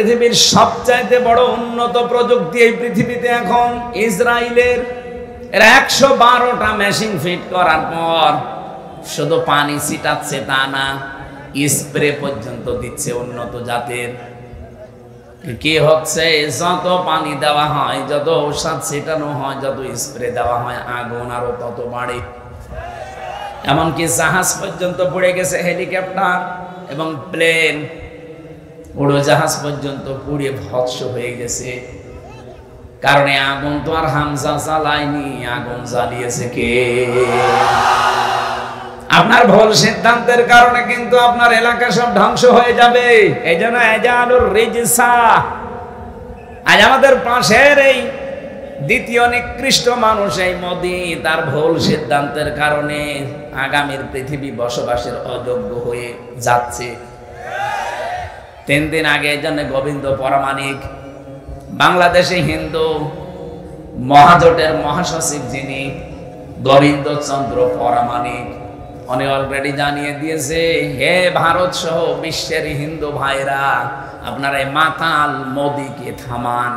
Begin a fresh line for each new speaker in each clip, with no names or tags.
পৃথিবীর সবচাইতে বড় উন্নত প্রযুক্তি এই পৃথিবীতে এখন ইসরায়েলের। এরা 112টা মেশিন ফিট করার পর শুধু পানি ছিটাচ্ছে তা না, স্প্রে পর্যন্ত দিচ্ছে উন্নত জাতের। কি হচ্ছে, যত পানি দেওয়া হয়, যত ঔষধ ছিটানো হয়, যত স্প্রে দেওয়া হয়, আগুন আরো তত বাড়ে। এমনকি জাহাজ পর্যন্ত পড়ে গেছে, হেলিকপ্টার এবং প্লেন, উড়োজাহাজ পর্যন্ত পুড়ে ভস্ম হয়ে গেছে। কারণ আগুন তো আর হামজা জ্বালায়নি, আগুন জ্বালিয়েছে কে? আপনার ভুল সিদ্ধান্তের কারণে কিন্তু আপনার এলাকা সব ধ্বংস হয়ে যাবে। এই জন্য এজালুর রিজসা, আজ আমাদের পাশের এই দ্বিতীয় নিকৃষ্ট মানুষ এই মোদি, তার ভুল সিদ্ধান্তের কারণে আগামীর পৃথিবী বসবাসের অযোগ্য হয়ে যাচ্ছে। 3 দিন আগে এই জন্য গোবিন্দ পরামানিক, বাংলাদেশে হিন্দু মহাজোটের মহাসচিব যিনি গোবিন্দ চন্দ্র পরামানিক, উনি অলরেডি জানিয়ে দিয়েছে, হে ভারত সহ বিশ্বের হিন্দু ভাইরা, আপনারা এই মাতাল মোদিকে থামান।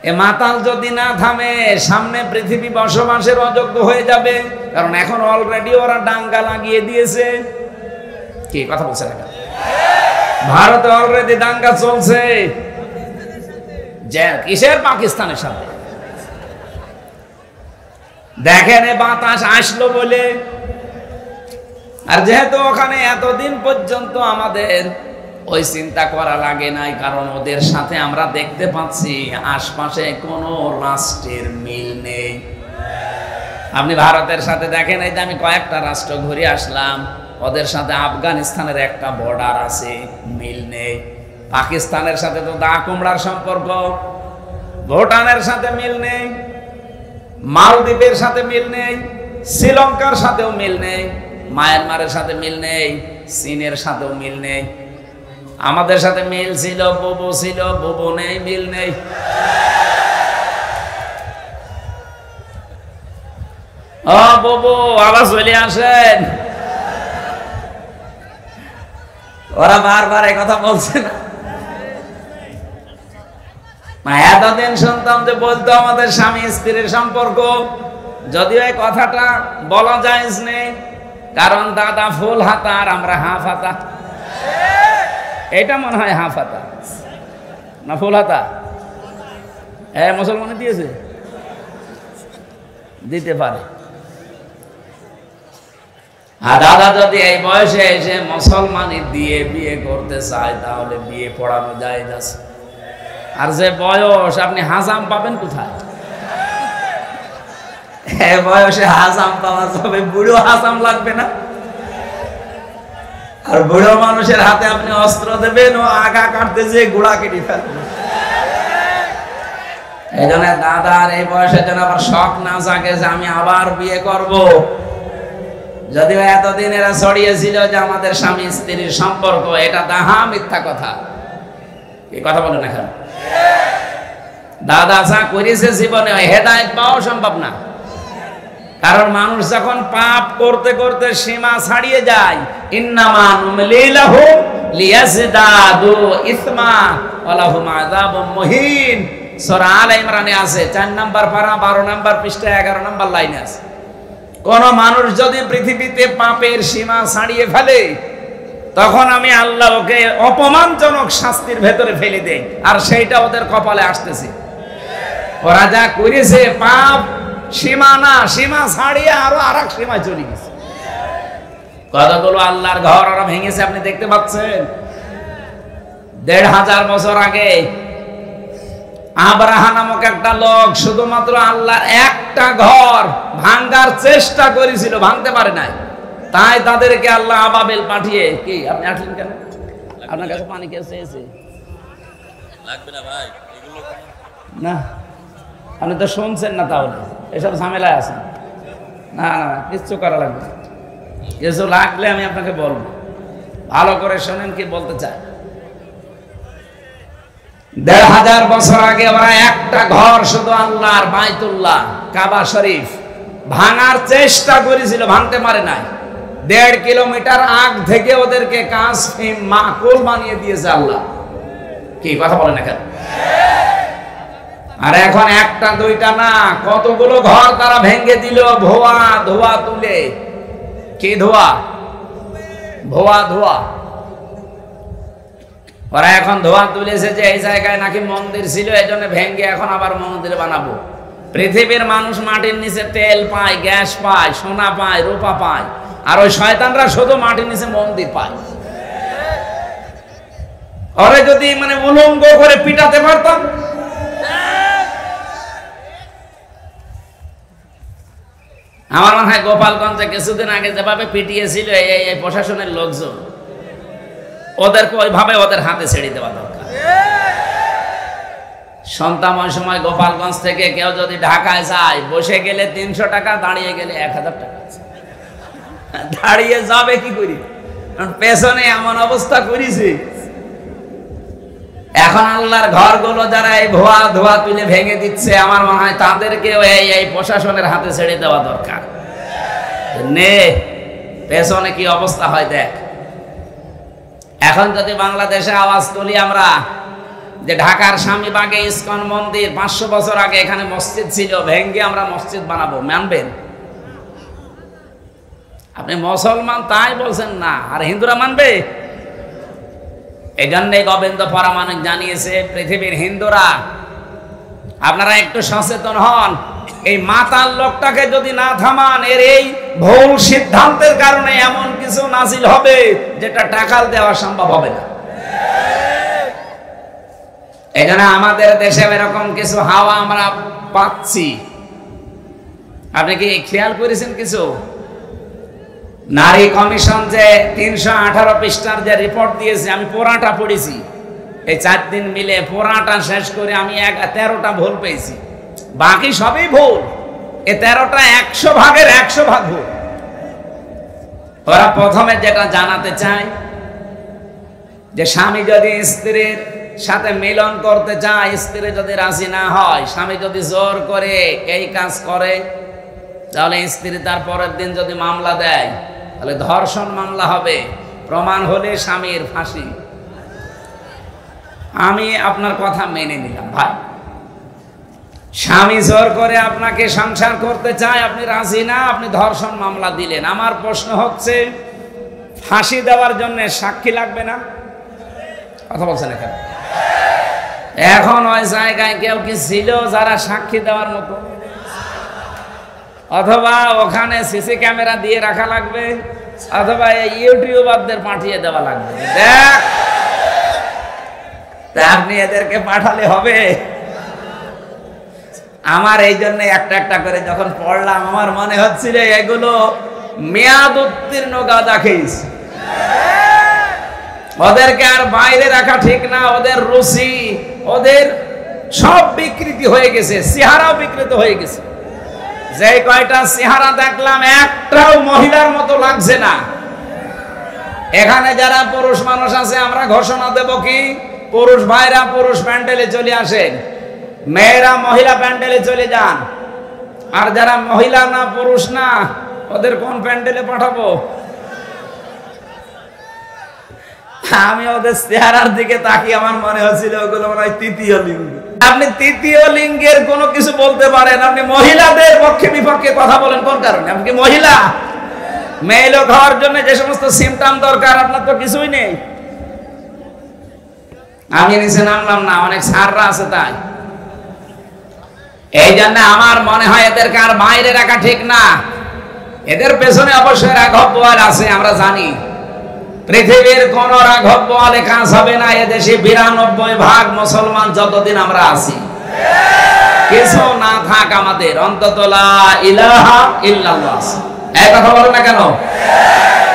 এ মাতাল যদি না থামে, সামনে পৃথিবী বসবাসের অযোগ্য হয়ে যাবে। কারণ এখন অলরেডি ওরা দাঙ্গা লাগিয়ে দিয়েছে। কি কথা বলছে না? ভারতে অলরেডি দাঙ্গা চলছে। যে কিসের? পাকিস্তানের সাথে। দেখেন বাতাস আসলো বলে। আর যেহেতু ওখানে এতদিন পর্যন্ত আমাদের ওই চিন্তা করা লাগে নাই, কারণ ওদের সাথে আমরা দেখতে পাচ্ছি আশপাশে কোনো রাষ্ট্রের মিল নেই। আপনি ভারতের সাথে দেখেন, এই যে আমি কয়েকটা রাষ্ট্র ঘুরে আসলাম, ওদের সাথে আফগানিস্তানের একটা বর্ডার আছে, মিল নেই। পাকিস্তানের সাথে তো দা কুমড়ার সম্পর্ক, ভুটানের সাথে মিল নেই, মালদ্বীপের সাথে মিল নেই, শ্রীলঙ্কার সাথেও মিল নেই, মায়ানমারের সাথে মিল নেই, চীনের সাথেও মিল নেই। আমাদের সাথে মিল ছিল, বুবু ছিল, বুবু নেই, মিল নেই। ও বুবু, আবার চলে আসেন। ওরা বারবার এই কথা বলছে না? এতদিন শুনতাম যে বলতো আমাদের স্বামী স্ত্রীর সম্পর্ক, যদিও এই কথাটা বলা যায় নেই, কারণ দাদা ফুল হাতা আর আমরা হাফ হাতা। এটা মনে হয় হাফ হাতা না ফুল হাতা? হ্যাঁ, মুসলমানে দিয়েছে, দিতে পারে। আর দাদা যদি এই বয়সে এসে মুসলমানি দিয়ে বিয়ে করতে চায়, তাহলে বিয়ে পড়ানো যায় যাচ্ছে। আর যে বয়স, আপনি হাজাম পাবেন কোথায়? বয়সে হাজাম পাওয়া যাবে, বুড়ো হাজাম লাগবে না? আর বুড়ো মানুষের হাতে আপনি অস্ত্র দেবেন, ও আগা কাটতে যে গোড়া কেটে ফেলবে। এই জন্য দাদার এই বয়সে যেন আবার শখ না জাগে যে আমি আবার বিয়ে করব। যদিও এতদিন এরা ছড়িয়েছিল যে আমাদের স্বামী স্ত্রীর সম্পর্ক, এটা দাহা মিথ্যা কথা। এই কথা বলে না কেন? দাদা যা করেছে জীবনে, হেদায়েত পাওয়া সম্ভব না। কারণ মানুষ যখন পাপ করতে করতে সীমা ছাড়িয়ে যায়, ইন্নামা নুমলি লাহুম লিয়াজদাদু ইসমা ওয়া লাহুম আযাবুম মুহিন, সূরা আলে ইমরানে আছে, 4 নম্বর পারা 12 নম্বর পৃষ্ঠা 11 নম্বর লাইনে আছে। কোন মানুষ যদি পৃথিবীতে পাপের সীমা ছাড়িয়ে ফেলে, তখন আমি আল্লাহ ওকে অপমানজনক শাস্তির ভেতরে ফেলে দেই, আর সেইটা ওদের কপালে আসতেছে। ওরা যা করেছে পাপ সীমা না, সীমা ছাড়িয়ে আরো আরেক সীমায় চলে গেছে। কতগুলো আল্লাহর ঘর ওরা ভেঙেছে, আপনি দেখতে পাচ্ছেন। 1500 বছর আগে আব্রাহা নামক একটা লোক শুধুমাত্র আল্লাহর একটা ঘর ভাঙার চেষ্টা করেছিল, ভাঙতে পারে নাই। তাই তাদেরকে আল্লাহ আবাবিল পাঠিয়ে, কি আপনি আসলেন কেন? আপনার কাছে পানি কে চেয়েছে? লাগবে না ভাই, এগুলো না, আপনি তো শুনছেন না, তাহলে এসব ঝামেলায় আছেন। না না, কিচ্ছু করা লাগবে না। কিছু লাগলে আমি আপনাকে বলবো, ভালো করে শোনেন কি বলতে চাই। 1500 বছর আগে ওরা একটা ঘর শুধু আল্লাহর বাইতুল্লাহ কাবা শরীফ ভাঙার চেষ্টা করেছিল, ভাঙতে পারে নাই। 1.5 কিলোমিটার আগ থেকে ওদেরকে কাজ মাকুল বানিয়ে দিয়েছে আল্লাহ। কি কথা বলেন এখন? আর এখন একটা দুইটা না, কতগুলো ঘর তারা ভেঙে দিল ধোয়া ধোয়া তুলে। কি ধোয়া? ধোয়া ধোয়া। ওরা এখন ধোয়া তুলেছে যে এই জায়গায় নাকি মন্দির ছিল, এই জন্য ভেঙে এখন আবার মন্দির বানাবো। পৃথিবীর মানুষ মাটির নিচে তেল পায়, গ্যাস পায়, সোনা পায়, রূপা পায়, আর ওই শয়তানরা শুধু মাটির নিচে মন্দির পায়। ওরে যদি মানে উলঙ্গ করে পিটাতে পারতাম। আমার মনে হয় গোপালগঞ্জে কিছুদিন আগে যেভাবে পিটিয়েছিল এই প্রশাসনের লোকজন, ওদেরকে ওইভাবে ওদের হাতে ছেড়ে দেওয়া দরকার। সন্তান ওই সময় গোপালগঞ্জ থেকে কেউ যদি ঢাকায় যায়, বসে গেলে 300 টাকা, দাঁড়িয়ে গেলে 1000 টাকা। দাঁড়িয়ে যাবে কি করি, পেছনে এমন অবস্থা করেছি। এখন আল্লাহর ঘরগুলো যারা এই ধোয়া ধোয়া তুলে ভেঙে দিচ্ছে, আমার মনে হয় তাদেরকেও এই প্রশাসনের হাতে ছেড়ে দেওয়া দরকার। নে পেছনে কি অবস্থা হয় দেখ। এখন যদি বাংলাদেশে আওয়াজ তুলি আমরা যে ঢাকার স্বামীবাগে ইসকন মন্দির, 500 বছর আগে এখানে মসজিদ ছিল, ভেঙে আমরা মসজিদ বানাবো, মানবেন? আপনি মুসলমান তাই বলছেন না, আর হিন্দুরা মানবে? এই জন্যে গোবিন্দ পরমাণিক জানিয়েছে, পৃথিবীর হিন্দুরা আপনারা একটু সচেতন হন। এই মাতাল লোকটাকে যদি না থামান, এর এই ভুল সিদ্ধান্তের কারণে এমন কিছু নাজিল হবে যেটা টাকাল দেওয়া সম্ভব হবে না। এই জন্য আমাদের দেশে এরকম কিছু হাওয়া আমরা পাচ্ছি। আপনি কি খেয়াল করেছেন কিছু? নারী কমিশন যে 318 পৃষ্ঠার যে রিপোর্ট দিয়েছে, আমি পুরাটা পড়েছি এই 4 দিন মিলে, পুরাটা শেষ করে আমি 13টা ভুল পেয়েছি, বাকি সবই ভুল। এই 13টা 100 ভাগের 100 ভাগ ভুল। ওরা প্রথমে যেটা জানাতে চায় যে স্বামী যদি স্ত্রীর সাথে মিলন করতে চায়, স্ত্রী যদি রাজি না হয়, স্বামী যদি জোর করে এই কাজ করে, তাহলে স্ত্রী তার পরের দিন যদি মামলা দেয়, তাহলে ধর্ষণ মামলা হবে, প্রমাণ হলে স্বামীর ফাঁসি। আমি আপনার কথা মেনে নিলাম ভাই, স্বামী জোর করে আপনাকে সংসার করতে চায়, আপনি রাজি না, আপনি ধর্ষণ মামলা দিলেন। আমার প্রশ্ন হচ্ছে, ফাঁসি দেওয়ার জন্য সাক্ষী লাগবে না? কথা বলছেন এখানে? এখন ওই জায়গায় কেউ কি ছিল যারা সাক্ষী দেওয়ার মতো? অথবা ওখানে সিসি ক্যামেরা দিয়ে রাখা লাগবে, অথবা ইউটিউবারদের পাঠিয়ে দেওয়া লাগবে। দেখ, আপনি এদেরকে পাঠালে হবে? আমার এই জন্য একটা একটা করে যখন পড়লাম, আমার মনে হচ্ছিল এগুলো মেয়াদ উত্তীর্ণ গাঁজা খেয়েছে। ওদেরকে আর বাইরে রাখা ঠিক না, ওদের রুচি, ওদের সব বিকৃতি হয়ে গেছে, চেহারাও বিকৃত হয়ে গেছে। যে কয়টা চেহারা দেখলাম, একটাও মহিলার মতো লাগছে না। এখানে যারা পুরুষ মানুষ আছে, আমরা ঘোষণা দেব কি, পুরুষ ভাইরা পুরুষ প্যান্ডেলে চলে আসেন, মেয়েরা মহিলা প্যান্ডেলে চলে যান। আর যারা মহিলা না, পুরুষ না, ওদের কোন প্যান্ডেলে পাঠাবো? আমি ওদের চেহারার দিকে তাকিয়ে আমার মনে হচ্ছিল ওগুলো মনে হয় তৃতীয় লিঙ্গ। আপনি তৃতীয় লিঙ্গের কোনো কিছু বলতে পারেন, আপনি মহিলাদের পক্ষে বিপক্ষে কথা বলেন কোন কারণে? আপনি কি মহিলা? মেয়ে লোক হওয়ার জন্য যে সমস্ত সিমটম দরকার, আপনার তো কিছুই নেই। আমি নিচে নামলাম না, অনেক সাররা আছে তাই। এই জন্য আমার মনে হয় এদেরকে আর বাইরে রাখা ঠিক না। এদের পেছনে অবশ্যই রাঘব বোয়াল আছে, আমরা জানি। পৃথিবীর কোন রাঘব বোয়ালে কাজ হবে না। এদেশে 92% মুসলমান যতদিন আমরা আছি। কিছু না থাক আমাদের, অন্তত লা ইলাহা ইল্লাল্লাহ। এই কথা বলেন না কেন?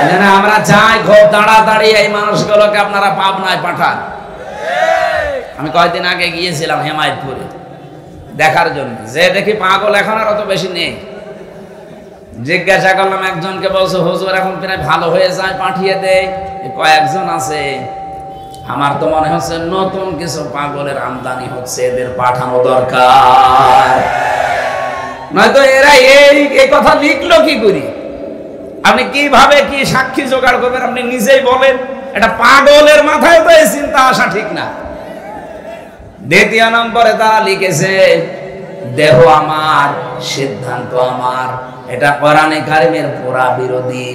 এজন্য আমরা চাই খুব তাড়াতাড়ি এই মানুষগুলোকে আপনারা পাবনায় পাঠান। আমি কয়েকদিন আগে গিয়েছিলাম হেমায়তপুরে দেখার জন্য, যে দেখি পাগল এখন আর অত বেশি নেই। জিজ্ঞাসা করলাম একজনকে, বলছে হুজুর এখন প্রায় ভালো হয়ে যায়, পাঠিয়ে দেয়। কয়েকজন আছে, আমার তো মনে হচ্ছে নতুন কিছু পাগলের আমদানি হচ্ছে, এদের পাঠানো দরকার। নয়তো এরা এই কথা লিখলো কি করি? আপনি কিভাবে কি সাক্ষী জোগাড় করবেন আপনি নিজেই বলেন। এটা পাগলের মাথায় তো এই চিন্তা আসা ঠিক না। দ্বিতীয় নম্বরে তারা লিখেছে দেহ আমার, সিদ্ধান্ত আমার। এটা কোরআনে কারিমের পুরা বিরোধী।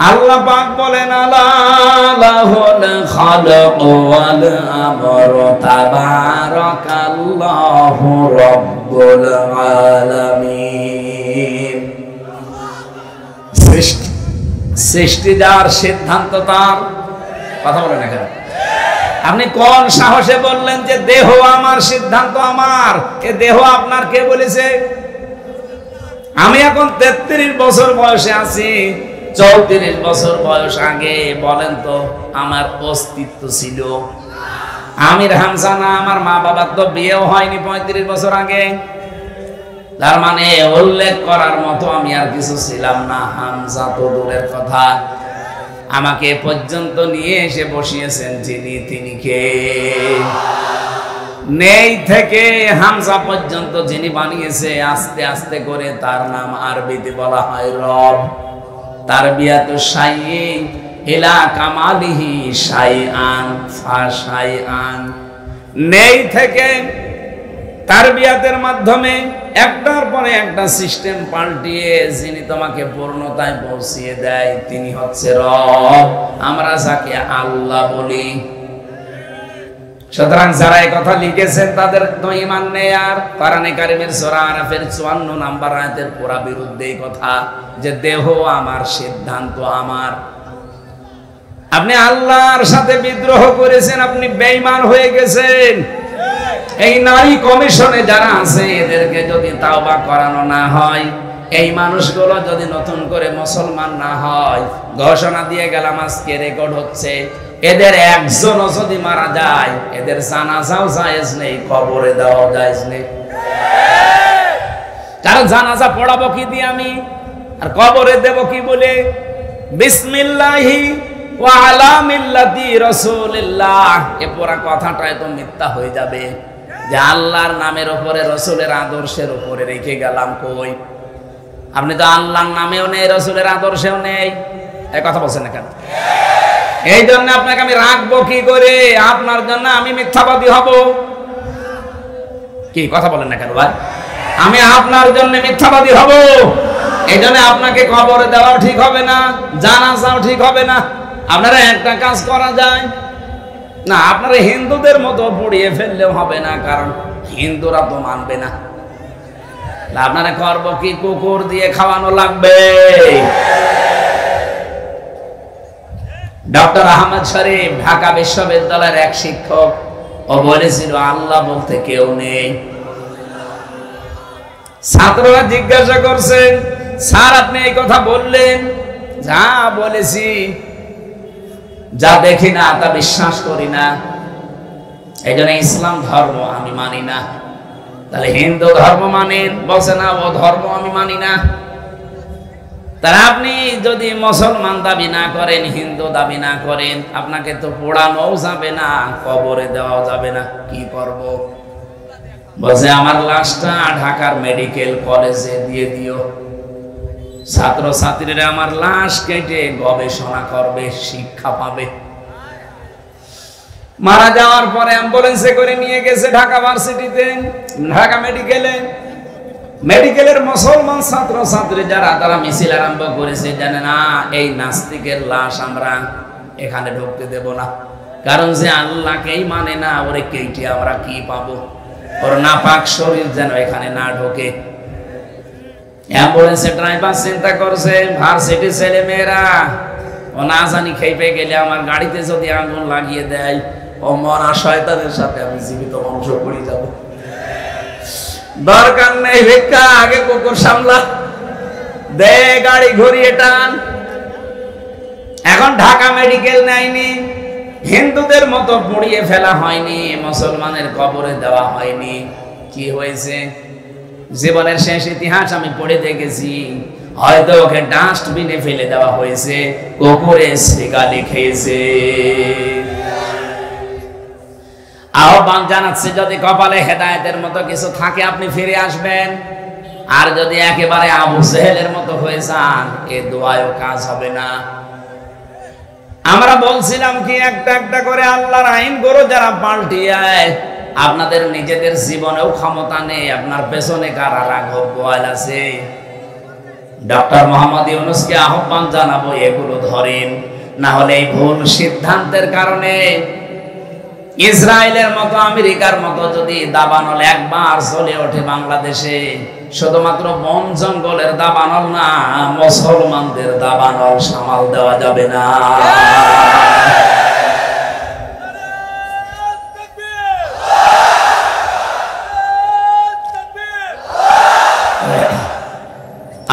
আল্লাহ পাক বলেন আলা লাহুল খালাক ওয়াল আমরু তাবারাকাল্লাহু রাব্বুল আলামিন। সৃষ্টি যার, সিদ্ধান্ত তার। কথা বলেন এখানে। আপনি কোন সাহসে বললেন যে দেহ আমার, সিদ্ধান্ত আমার? এ দেহ আপনার কে বলেছে? আমি এখন 33 বছর বয়সে আছি, 34 বছর বয়স আগে বলেন তো আমার অস্তিত্ব ছিল? আমির হামজা না, আমার মা বাবার তো বিয়েও হয়নি 35 বছর আগে। তার মানে উল্লেখ করার মতো আমি আর কিছু ছিলাম না। হামজা তো দূরের কথা, আমাকে পর্যন্ত নিয়ে এসে বসিয়েছেন যিনি, তিনি কে? নেই থেকে হামজা পর্যন্ত যিনি বানিয়েছে আস্তে আস্তে করে, তার নাম আরবিতে বলা হয় রব। তারবিয়াতু শাইইন ইলা কামালিহি শাইআন ফাশাইআন। নেই থেকে তারবিয়াতের মাধ্যমে একটার পরে একটা সিস্টেম পাল্টিয়ে যিনি তোমাকে পূর্ণতায় পৌঁছিয়ে দেয় তিনি হচ্ছে রব। আমরা যাকে আল্লাহ বলি। সুতরাং যারা এই কথা লিখেছেন তাদের তো ঈমান নেই। আর কোরআনে কারিমের সূরা আরাফের 54 নম্বর আয়াতের পুরা বিরুদ্ধে এই কথা যে দেহ আমার, সিদ্ধান্ত আমার। আপনি আল্লাহর সাথে বিদ্রোহ করেছেন, আপনি বেঈমান হয়ে গেছেন। এই নারী কমিশনে যারা আছে এদেরকে যদি তাওবা করানো না হয়, এই মানুষগুলো যদি নতুন করে মুসলমান না হয়, ঘোষণা দিয়ে গেলাম আজকে রেকর্ড হচ্ছে, এদের একজনও যদি মারা যায় এদের জানাজাও জায়েজ নেই, কবরে দেওয়াও জায়েজ নেই। কারণ জানাজা পড়াবো কি দিয়ে আমি, আর কবরে দেব কি বলে? বিসমিল্লাহি ওয়া আলা মিল্লাতি রাসূলিল্লাহ। এ পুরা কথাটাই তো মিথ্যা হয়ে যাবে যে আল্লাহর নামের উপরে, রসুলের আদর্শের উপরে রেখে গেলাম। কই, আপনি তো আল্লাহর নামেও নেই, রসুলের আদর্শেও নেই। এই কথা বলছেন না কেন? এই জন্য আপনাকে আমি রাখবো কি করে? আপনার জন্য আমি মিথ্যাবাদী হব? কি কথা বলেন না কেন ভাই? আমি আপনার জন্য মিথ্যাবাদী হব। এই জন্য আপনাকে কবরে দেওয়াও ঠিক হবে না, জানাজাও ঠিক হবে না। আপনারা একটা কাজ করা যায় না, আপনারা হিন্দুদের মতো পুড়িয়ে ফেললেও হবে না, কারণ হিন্দুরা তো মানবে না। আপনারা করব কি? কুকুর দিয়ে খাওয়ানো লাগবে। ডক্টর আহমদ শরীফ ঢাকা বিশ্ববিদ্যালয়ের এক শিক্ষক, ও বলেছিল আল্লাহ বলতে কেউ নেই। ছাত্ররা জিজ্ঞাসা করছেন, স্যার আপনি এই কথা বললেন? যা বলেছি, যা দেখি না তা বিশ্বাস করি না, এই জন্য ইসলাম ধর্ম আমি মানি না। তাহলে হিন্দু ধর্ম মানেন? বলছে না, ও ধর্ম আমি মানি না। তাহলে আপনি যদি মুসলমান দাবি না করেন, হিন্দু দাবি না করেন, আপনাকে তো পোড়ানোও যাবে না, কবরে দেওয়াও যাবে না, কি করব? বলছে আমার লাশটা ঢাকার মেডিকেল কলেজে দিয়ে দিও। ছাত্র ছাত্রীরা আমার লাশ কেটে গবেষণা করবে, শিক্ষা পাবে। মারা যাওয়ার পরে অ্যাম্বুলেন্সে করে নিয়ে গেছে ঢাকা ভার্সিটিতে, ঢাকা মেডিকেলে। মেডিকেলের মুসলমান ছাত্র ছাত্রী যারা, তারা মিছিল আরম্ভ করেছে, জানে না এই নাস্তিকের লাশ আমরা এখানে ঢুকতে দেব না, কারণ যে আল্লাহকেই মানে না, ওরে কেটে আমরা কি পাবো? ওর নাপাক শরীর যেন এখানে না ঢোকে। অ্যাম্বুলেন্সের ড্রাইভার চিন্তা করছে, ভার্সিটি ছেলে মেয়েরা ও না জানি খেপে গেলে আমার গাড়িতে যদি আগুন লাগিয়ে দেয়, ও মরা শয়তানের সাথে আমি জীবিত ধ্বংস করে যাব। দরকার নেই ভিক্ষা, আগে কুকুর সামলা, দে গাড়ি ঘুরিয়ে টান। এখন ঢাকা মেডিকেল নেয়নি, হিন্দুদের মতো পুড়িয়ে ফেলা হয়নি, মুসলমানের কবরে দেওয়া হয়নি। কি হয়েছে? জীবনের শেষ ইতিহাস আমি পড়ে দেখেছি, হয়তো ওকে ডাস্টবিনে ফেলে দেওয়া হয়েছে, কুকুরে শ্রীগালি খেয়েছে। আহ্বান জানাচ্ছে, যদি কপালে হেদায়েতের মতো কিছু থাকে আপনি ফিরে আসবেন। আর যদি একেবারে আবু জেহেলের মতো হয়ে যান, এ দোয়ায়ও কাজ হবে না। আমরা বলছিলাম কি, একটা একটা করে আল্লাহর আইনগুলো যারা পাল্টিয়ে আপনাদের নিজেদের জীবনেও ক্ষমতা নেই, আপনার পেছনে কারা রাঘব বোয়াল আছে। ডক্টর মোহাম্মদ ইউনূসকে আহ্বান জানাবো, এগুলো ধরেন, না হলে এই ভুল সিদ্ধান্তের কারণে ইসরায়েলের মতো আমেরিকার মতো যদি দাবানল একবার চলে ওঠে বাংলাদেশে, শুধুমাত্র বন জঙ্গলের দাবানল না, মুসলমানদের দাবানল সামাল দেওয়া যাবে না।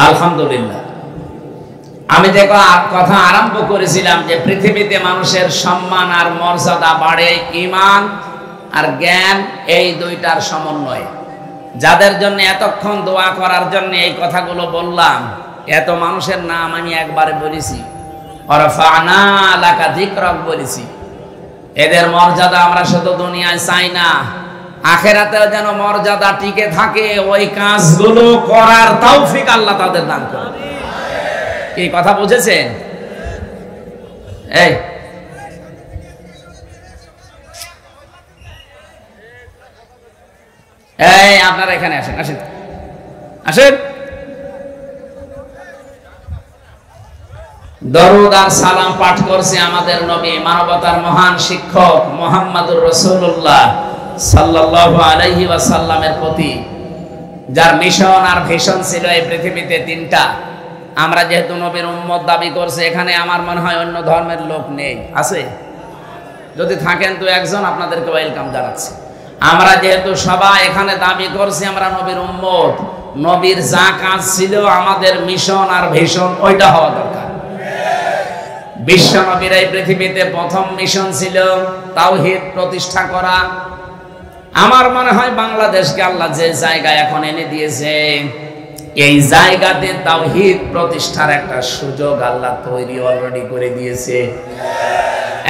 আলহামদুলিল্লাহ, আমি যে কথা আরম্ভ করেছিলাম যে পৃথিবীতে মানুষের সম্মান আর মর্যাদা বাড়ে ঈমান আর জ্ঞান, এই দুইটার সমন্বয়ে। যাদের জন্য এতক্ষণ দোয়া করার জন্য এই কথাগুলো বললাম, এত মানুষের নাম আমি একবারে বলেছি, ওয়ারফা'না লাকা যিকরাক বলেছি। এদের মর্যাদা আমরা শুধু দুনিয়ায় চাই না, আখিরাতেও যেন মর্যাদা টিকে থাকে, ওই কাজগুলো করার তৌফিক আল্লাহ তাদের দান করুন। কি কথা বুঝেছেন? এই আপনারা এখানে আসেন, আসেন আসেন। দরুদ আর সালাম পাঠ করছে আমাদের নবী, মানবতার মহান শিক্ষক মুহাম্মদুর রাসূলুল্লাহ সাল্লাল্লাহু আলাইহি ওয়াসাল্লামের প্রতি, যার মিশন আর ভিশন ছিল এই পৃথিবীতে তিনটা। আমরা যেহেতু নবীর উম্মত দাবি করছে, এখানে আমার মনে হয় অন্য ধর্মের লোক নেই, আছে? যদি থাকেন তো একজন, আপনাদেরকে ওয়েলকাম জানাচ্ছি। আমরা যেহেতু সবাই এখানে দাবি করছি আমরা নবীর উম্মত, নবীর যা কাজ ছিল আমাদের মিশন আর ভিশন ওইটা হওয়া দরকার। বিশ্ব নবীর এই পৃথিবীতে প্রথম মিশন ছিল তাওহীদ প্রতিষ্ঠা করা। আমার মনে হয় বাংলাদেশকে আল্লাহ যে জায়গায় এখন এনে দিয়েছে, এই জায়গাতে তাওহীদ প্রতিষ্ঠার একটা সুযোগ আল্লাহ তৈরি অলরেডি করে দিয়েছে।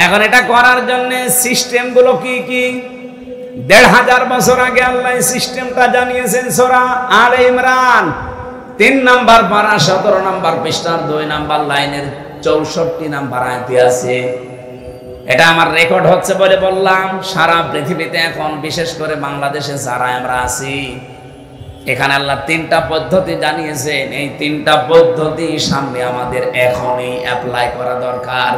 এখন এটা করার জন্য সিস্টেমগুলো কি কি, ১৫০০ বছর আগে আল্লাহ সিস্টেমটা জানিয়েছেন সূরা আলে ইমরান ৩ নাম্বার পারা ১৭ নাম্বার পৃষ্ঠার ২ নাম্বার লাইনের ৬৪ নাম্বার আয়াতে আছে। এটা আমার রেকর্ড হচ্ছে বলে বললাম। সারা পৃথিবীতে এখন বিশেষ করে বাংলাদেশে যারা আমরা আছি, এখানে আল্লাহ ৩টা পদ্ধতি জানিয়েছেন। এই ৩টা পদ্ধতি সামনে আমাদের এখনই অ্যাপ্লাই করা দরকার।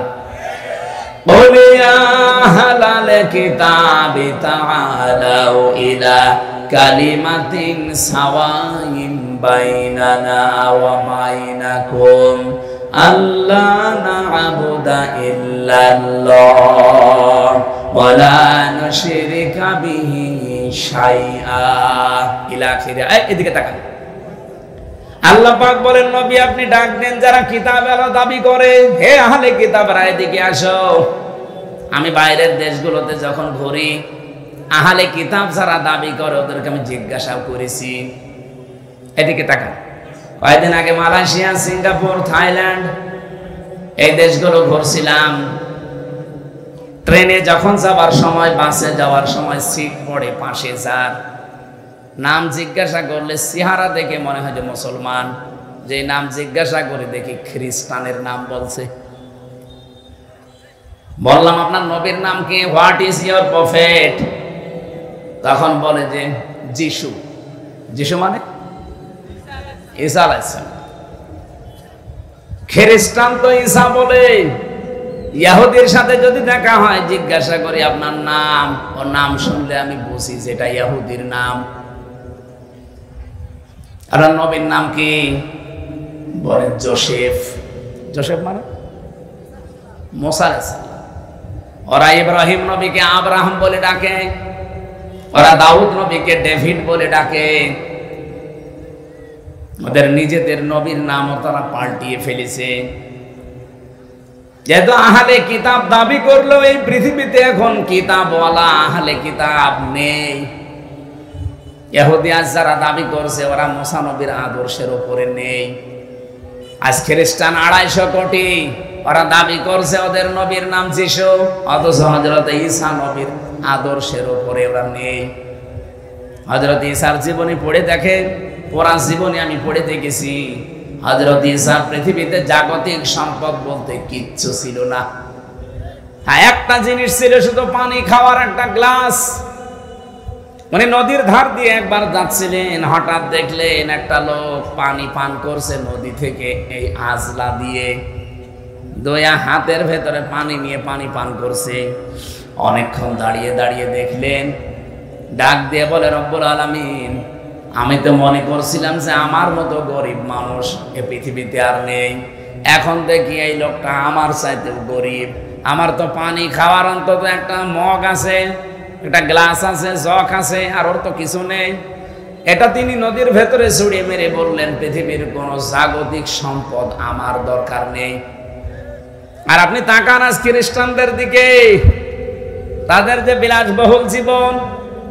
قُلْ يَا أَهْلَ الْكِتَابِ تَعَالَوْا إِلَى كَلِمَةٍ سَوَاءٍ بَيْنَنَا وَبَيْنَكُمْ أَلَّا نَعْبُدَ إِلَّا اللَّهَ وَلَا نُشْرِكَ بِهِ شَيْئًا إِلَى آخِرِهِ। এদিকে তাকান। আল্লাহ পাক বলেন, নবী আপনি ডাক দেন যারা কিতাবের দাবি করে, হে আহলে কিতাবরা এদিকে আসো। আমি বাইরের দেশগুলোতে যখন ঘুরি, আহলে কিতাব যারা দাবি করে ওদেরকে আমি জিজ্ঞাসা করেছি। এদিকে তাকান। কয়েকদিন আগে মালয়েশিয়া, সিঙ্গাপুর, থাইল্যান্ড এই দেশগুলো ঘুরছিলাম। ট্রেনে যখন যাওয়ার সময়, বাসে যাওয়ার সময় সিট পড়ে পাশে যার নাম জিজ্ঞাসা করলে চেহারা দেখে মনে হয় যে মুসলমান, যে নাম জিজ্ঞাসা করে দেখি খ্রিস্টানের নাম বলছে। বললাম আপনার নবীর নাম কি, হোয়াট ইজ ইয়োর প্রফেট? তখন বলে যে যিশু। যিশু মানে ঈসা আলাইহিস সালাম। খ্রিস্টান তো ঈসা বলে। ইহুদির সাথে যদি দেখা হয় জিজ্ঞাসা করি আপনার নাম, ও নাম শুনলে আমি বুঝি যেটা ইহুদির নাম। আর নবীর নাম কি? বলে জোসেফ। জোসেফ মানে মুসা আলাইহিস সালাম। ওরা ইব্রাহিম নবীকে আব্রাহাম বলে ডাকে, ওরা দাউদ নবীকে ডেভিড বলে ডাকে। ওদের নিজেদের নবীর নামও তারা পাল্টিয়ে ফেলেছে। যেহেতু আহলে কিতাব দাবি করলো, এই পৃথিবীতে এখন কিতাবওয়ালা আহলে কিতাব নেই। ইহুদি আজ যারা দাবি করছে ওরা মুসা নবীর আদর্শের উপরে নেই। আজ খ্রিস্টান ২৫০ কোটি, ওরা দাবি করছে ওদের নবীর নাম যিশু, অথচ হযরত ঈসা নবীর আদর্শের উপরে ওরা নেই। হযরত ঈসার জীবনী পড়ে দেখে পুরা জীবনে আমি পড়ে দেখেছি হযরত ঈসা পৃথিবীতে জাগতিক সম্পদ বলতে কিচ্ছু ছিল না। হ্যাঁ, একটা জিনিস ছিল, শুধু পানি খাওয়ার একটা গ্লাস। মানে নদীর ধার দিয়ে একবার যাচ্ছিলেন, হঠাৎ দেখলেন একটা লোক পানি পান করছে নদী থেকে এই আজলা দিয়ে, দয়া হাতের ভেতরে পানি নিয়ে পানি পান করছে। অনেকক্ষণ দাঁড়িয়ে দাঁড়িয়ে দেখলেন, ডাক দিয়ে বলে, রব্বুল আলামিন, আমি তো মনে করছিলাম যে আমার মতো গরিব মানুষ এ পৃথিবীতে আর নেই, এখন দেখি এই লোকটা আমার চাইতেও গরিব। আমার তো পানি খাওয়ার অন্তত একটা মগ আছে, একটা গ্লাস আছে, জগ আছে, আর ওর তো কিছু নেই। এটা তিনি নদীর ভেতরে ছুড়িয়ে মেরে বললেন, পৃথিবীর কোনো জাগতিক সম্পদ আমার দরকার নেই। আর আপনি তাকান আজ খ্রিস্টানদের দিকে, তাদের যে বিলাসবহুল জীবন,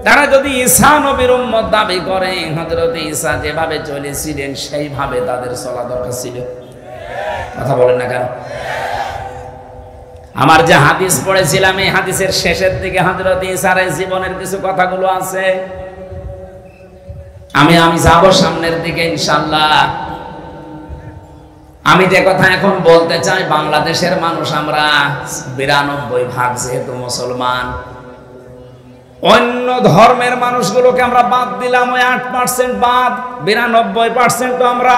তারা যদি ঈসা নবীর উম্মত দাবি করে, হযরত ঈসা যেভাবে চলেছিলেন সেইভাবে তাদের চলা দরকার ছিল। কথা বলেন না কেন? আমার যে হাদিস পড়েছিলাম, এই হাদিসের শেষের দিকে হযরত ঈসার জীবনের কিছু কথাগুলো আছে। আমি যাব সামনের দিকে ইনশাআল্লাহ। আমি যে কথা এখন বলতে চাই, বাংলাদেশের মানুষ আমরা 92% যেহেতু মুসলমান, অন্য ধর্মের মানুষগুলোকে আমরা বাদ দিলাম, ওই 8% বাদ, 92% তো আমরা।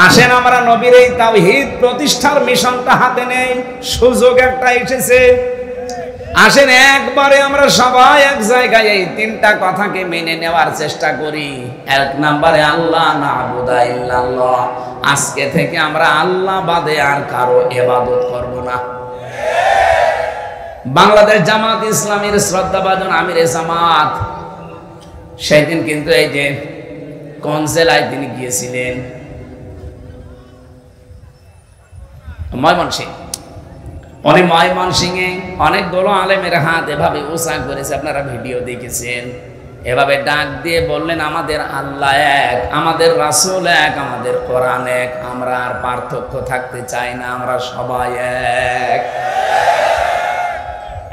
আসেন আমরা নবীর এই তাওহীদ প্রতিষ্ঠার মিশনটা হাতে নেই, সুযোগ একটা এসেছে। আসেন একবারে আমরা সবাই এক জায়গায় এই তিনটা কথাকে মেনে নেওয়ার চেষ্টা করি। এক নম্বরে, আল্লাহ না'বুদা ইল্লাল্লাহ, আজকে থেকে আমরা আল্লাহ বাদে আর কারো ইবাদত করব না। বাংলাদেশ জামাত ইসলামীর শ্রদ্ধাভাজন আমিরে জামাত সেদিন কিন্তু এই যে কোন জেলায় তিনি গিয়েছিলেন, ময়মনসিংহ। উনি ময়মনসিংহে অনেকগুলো আলেমের হাত এভাবে উঁচা করেছে, আপনারা ভিডিও দেখেছেন। এভাবে ডাক দিয়ে বললেন, আমাদের আল্লাহ এক, আমাদের রাসূল এক, আমাদের কোরআন এক, আমরা আর পার্থক্য থাকতে চাই না, আমরা সবাই এক।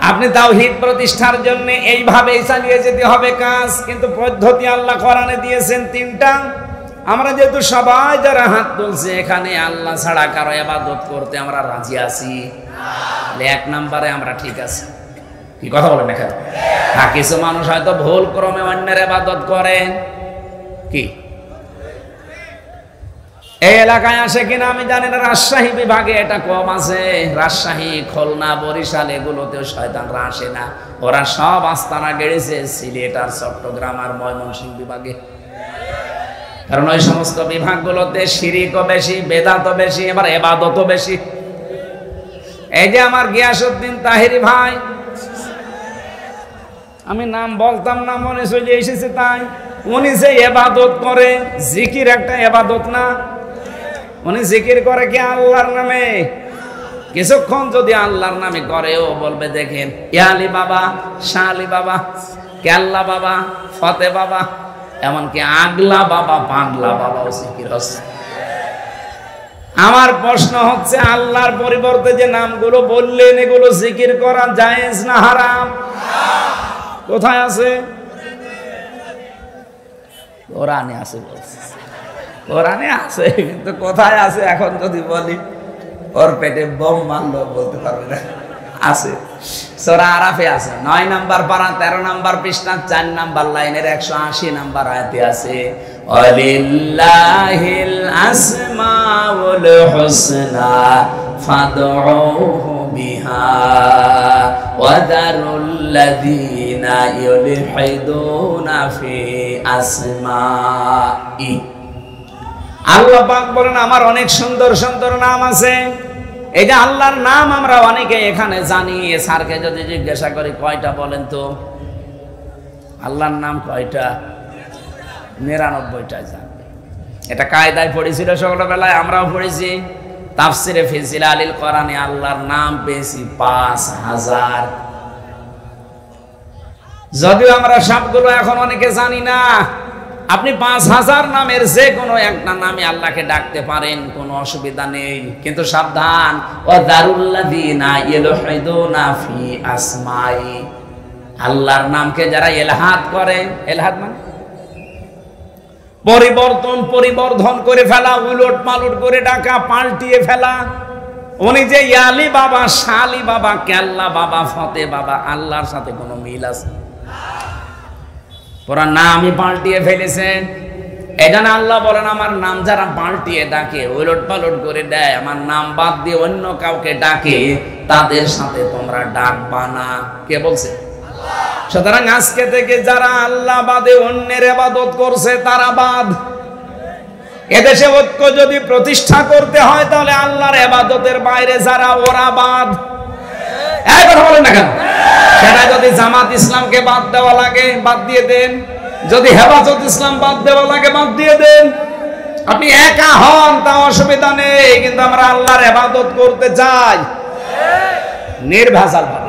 আপনি তাওহীদ প্রতিষ্ঠার জন্য এইভাবেই চালিয়ে যেতে হবে কাজ, কিন্তু পদ্ধতি আল্লাহ কোরআনে দিয়েছেন তিনটা। আমরা যেহেতু সবাই যারা হাত তুলছে এখানে আল্লাহ ছাড়া কারো ইবাদত করতে আমরা রাজি আছি, এক নম্বরে আমরা ঠিক আছি। কি কথা বলেন এখানে? হ্যাঁ, কিছু মানুষ হয়তো ভুল ক্রমে অন্যের ইবাদত করে। কি এই এলাকায় আসে কিনা আমি জানি না, রাজশাহী বিভাগে এটা কম আছে। রাজশাহী, খুলনা, বরিশাল এগুলোতেও শয়তানরা আসে না, ওরা সব আস্তানা গেড়েছে সিলেট আর চট্টগ্রাম আর ময়মনসিংহ বিভাগে। কারণ ওই সমস্ত বিভাগগুলোতে শিরিকও বেশি, বেদাতও বেশি, এবার ইবাদতও বেশি। এই যে আমার গিয়াসউদ্দিন তাহেরি ভাই, আমি নাম বলতাম না, মনে চলে এসেছে তাই। উনি যে ইবাদত করে, জিকির একটা ইবাদত না? উনি জিকির করে কি আল্লাহর নামে? কিছুক্ষণ যদি আল্লাহর নামে করে, ও বলবে দেখেন ইয়া আলী বাবা, শাহ আলী বাবা, কেল্লা বাবা, ফতে বাবা, এমনকি আগলা বাবা, পাগলা বাবাও জিকির হচ্ছে। আমার প্রশ্ন হচ্ছে, আল্লাহর পরিবর্তে যে নামগুলো বললেন এগুলো জিকির করা জায়েজ না হারাম? কোথায় আছে? কোরআনে আছে বলছে, কোরআনে আছে, কিন্তু কোথায় আছে এখন যদি বলি ওর পেটে বোম মারলো বলতে পারবে না। আছে, সূরা আরাফে আছে, 9 নম্বর পারা 13 নম্বর পৃষ্ঠা 4 নম্বর লাইনের 180 নম্বর আয়াতে আছে, ওয়ালিল্লাহিল আসমাউল হুসনা ফাদউহু বিহা ওয়াদারুল্লাযীনা ইউলহিদুনা ফি আসমাই। আল্লাহ পাক বলেন, আমার অনেক সুন্দর সুন্দর নাম আছে। এই যে আল্লাহর নাম আমরা অনেকে এখানে জানি, স্যারকে যদি জিজ্ঞাসা করি কয়টা বলেন তো, আল্লাহর নাম কয়টা? 99টা জানবে। এটা কায়দায় পড়েছিল ছোটবেলায়, আমরাও পড়েছি। তাফসিরে ফি জিলালিল কোরআনে আল্লাহর নাম পেয়েছি 5000। যদিও আমরা সবগুলো এখন অনেকে জানি না। আপনি 5000 নামের যে কোনো একটা নামে আল্লাহকে ডাকতে পারেন, কোনো অসুবিধা নেই। কিন্তু সাবধান, ওয়াদারুল্লাযীনা ইউলহিদুনা ফি আসমাই, আল্লাহর নামকে যারা ইলহাদ করে, ইলহাদ মানে পরিবর্ধন করে ফেলা, উলট পালট করে ডাকা, পাল্টিয়ে ফেলা। উনি যে ইয়ালি বাবা, শালি বাবা, কেল্লা বাবা, ফতে বাবা, আল্লাহর সাথে কোনো মিল আছে? পুরা নামই পাল্টিয়ে ফেলেছেন। এখানে আল্লাহ বলেন, আমার নাম যারা পাল্টিয়ে ডাকে, উলট পালট করে দেয়, আমার নাম বাদ দিয়ে অন্য কাউকে ডাকে, তাদের সাথে তোমরা ডাকবা না। কে বলছে? সুতরাং আজকে থেকে যারা আল্লাহ বাদে অন্যের ইবাদত করছে তারা বাদ। এদেশে ঐক্য যদি প্রতিষ্ঠা করতে হয় তাহলে আল্লাহর ইবাদতের বাইরে যারা, ওরা বাদ। এই কথা বলেন না কেন? সেটা যদি জামাত ইসলামকে বাদ দেওয়া লাগে বাদ দিয়ে দেন, যদি হেফাজত ইসলাম বাদ দেওয়া লাগে বাদ দিয়ে দেন। আপনি একা হন তা অসুবিধা নেই, কিন্তু আমরা আল্লাহর ইবাদত করতে চাই নির্ভেজাল ভাবে।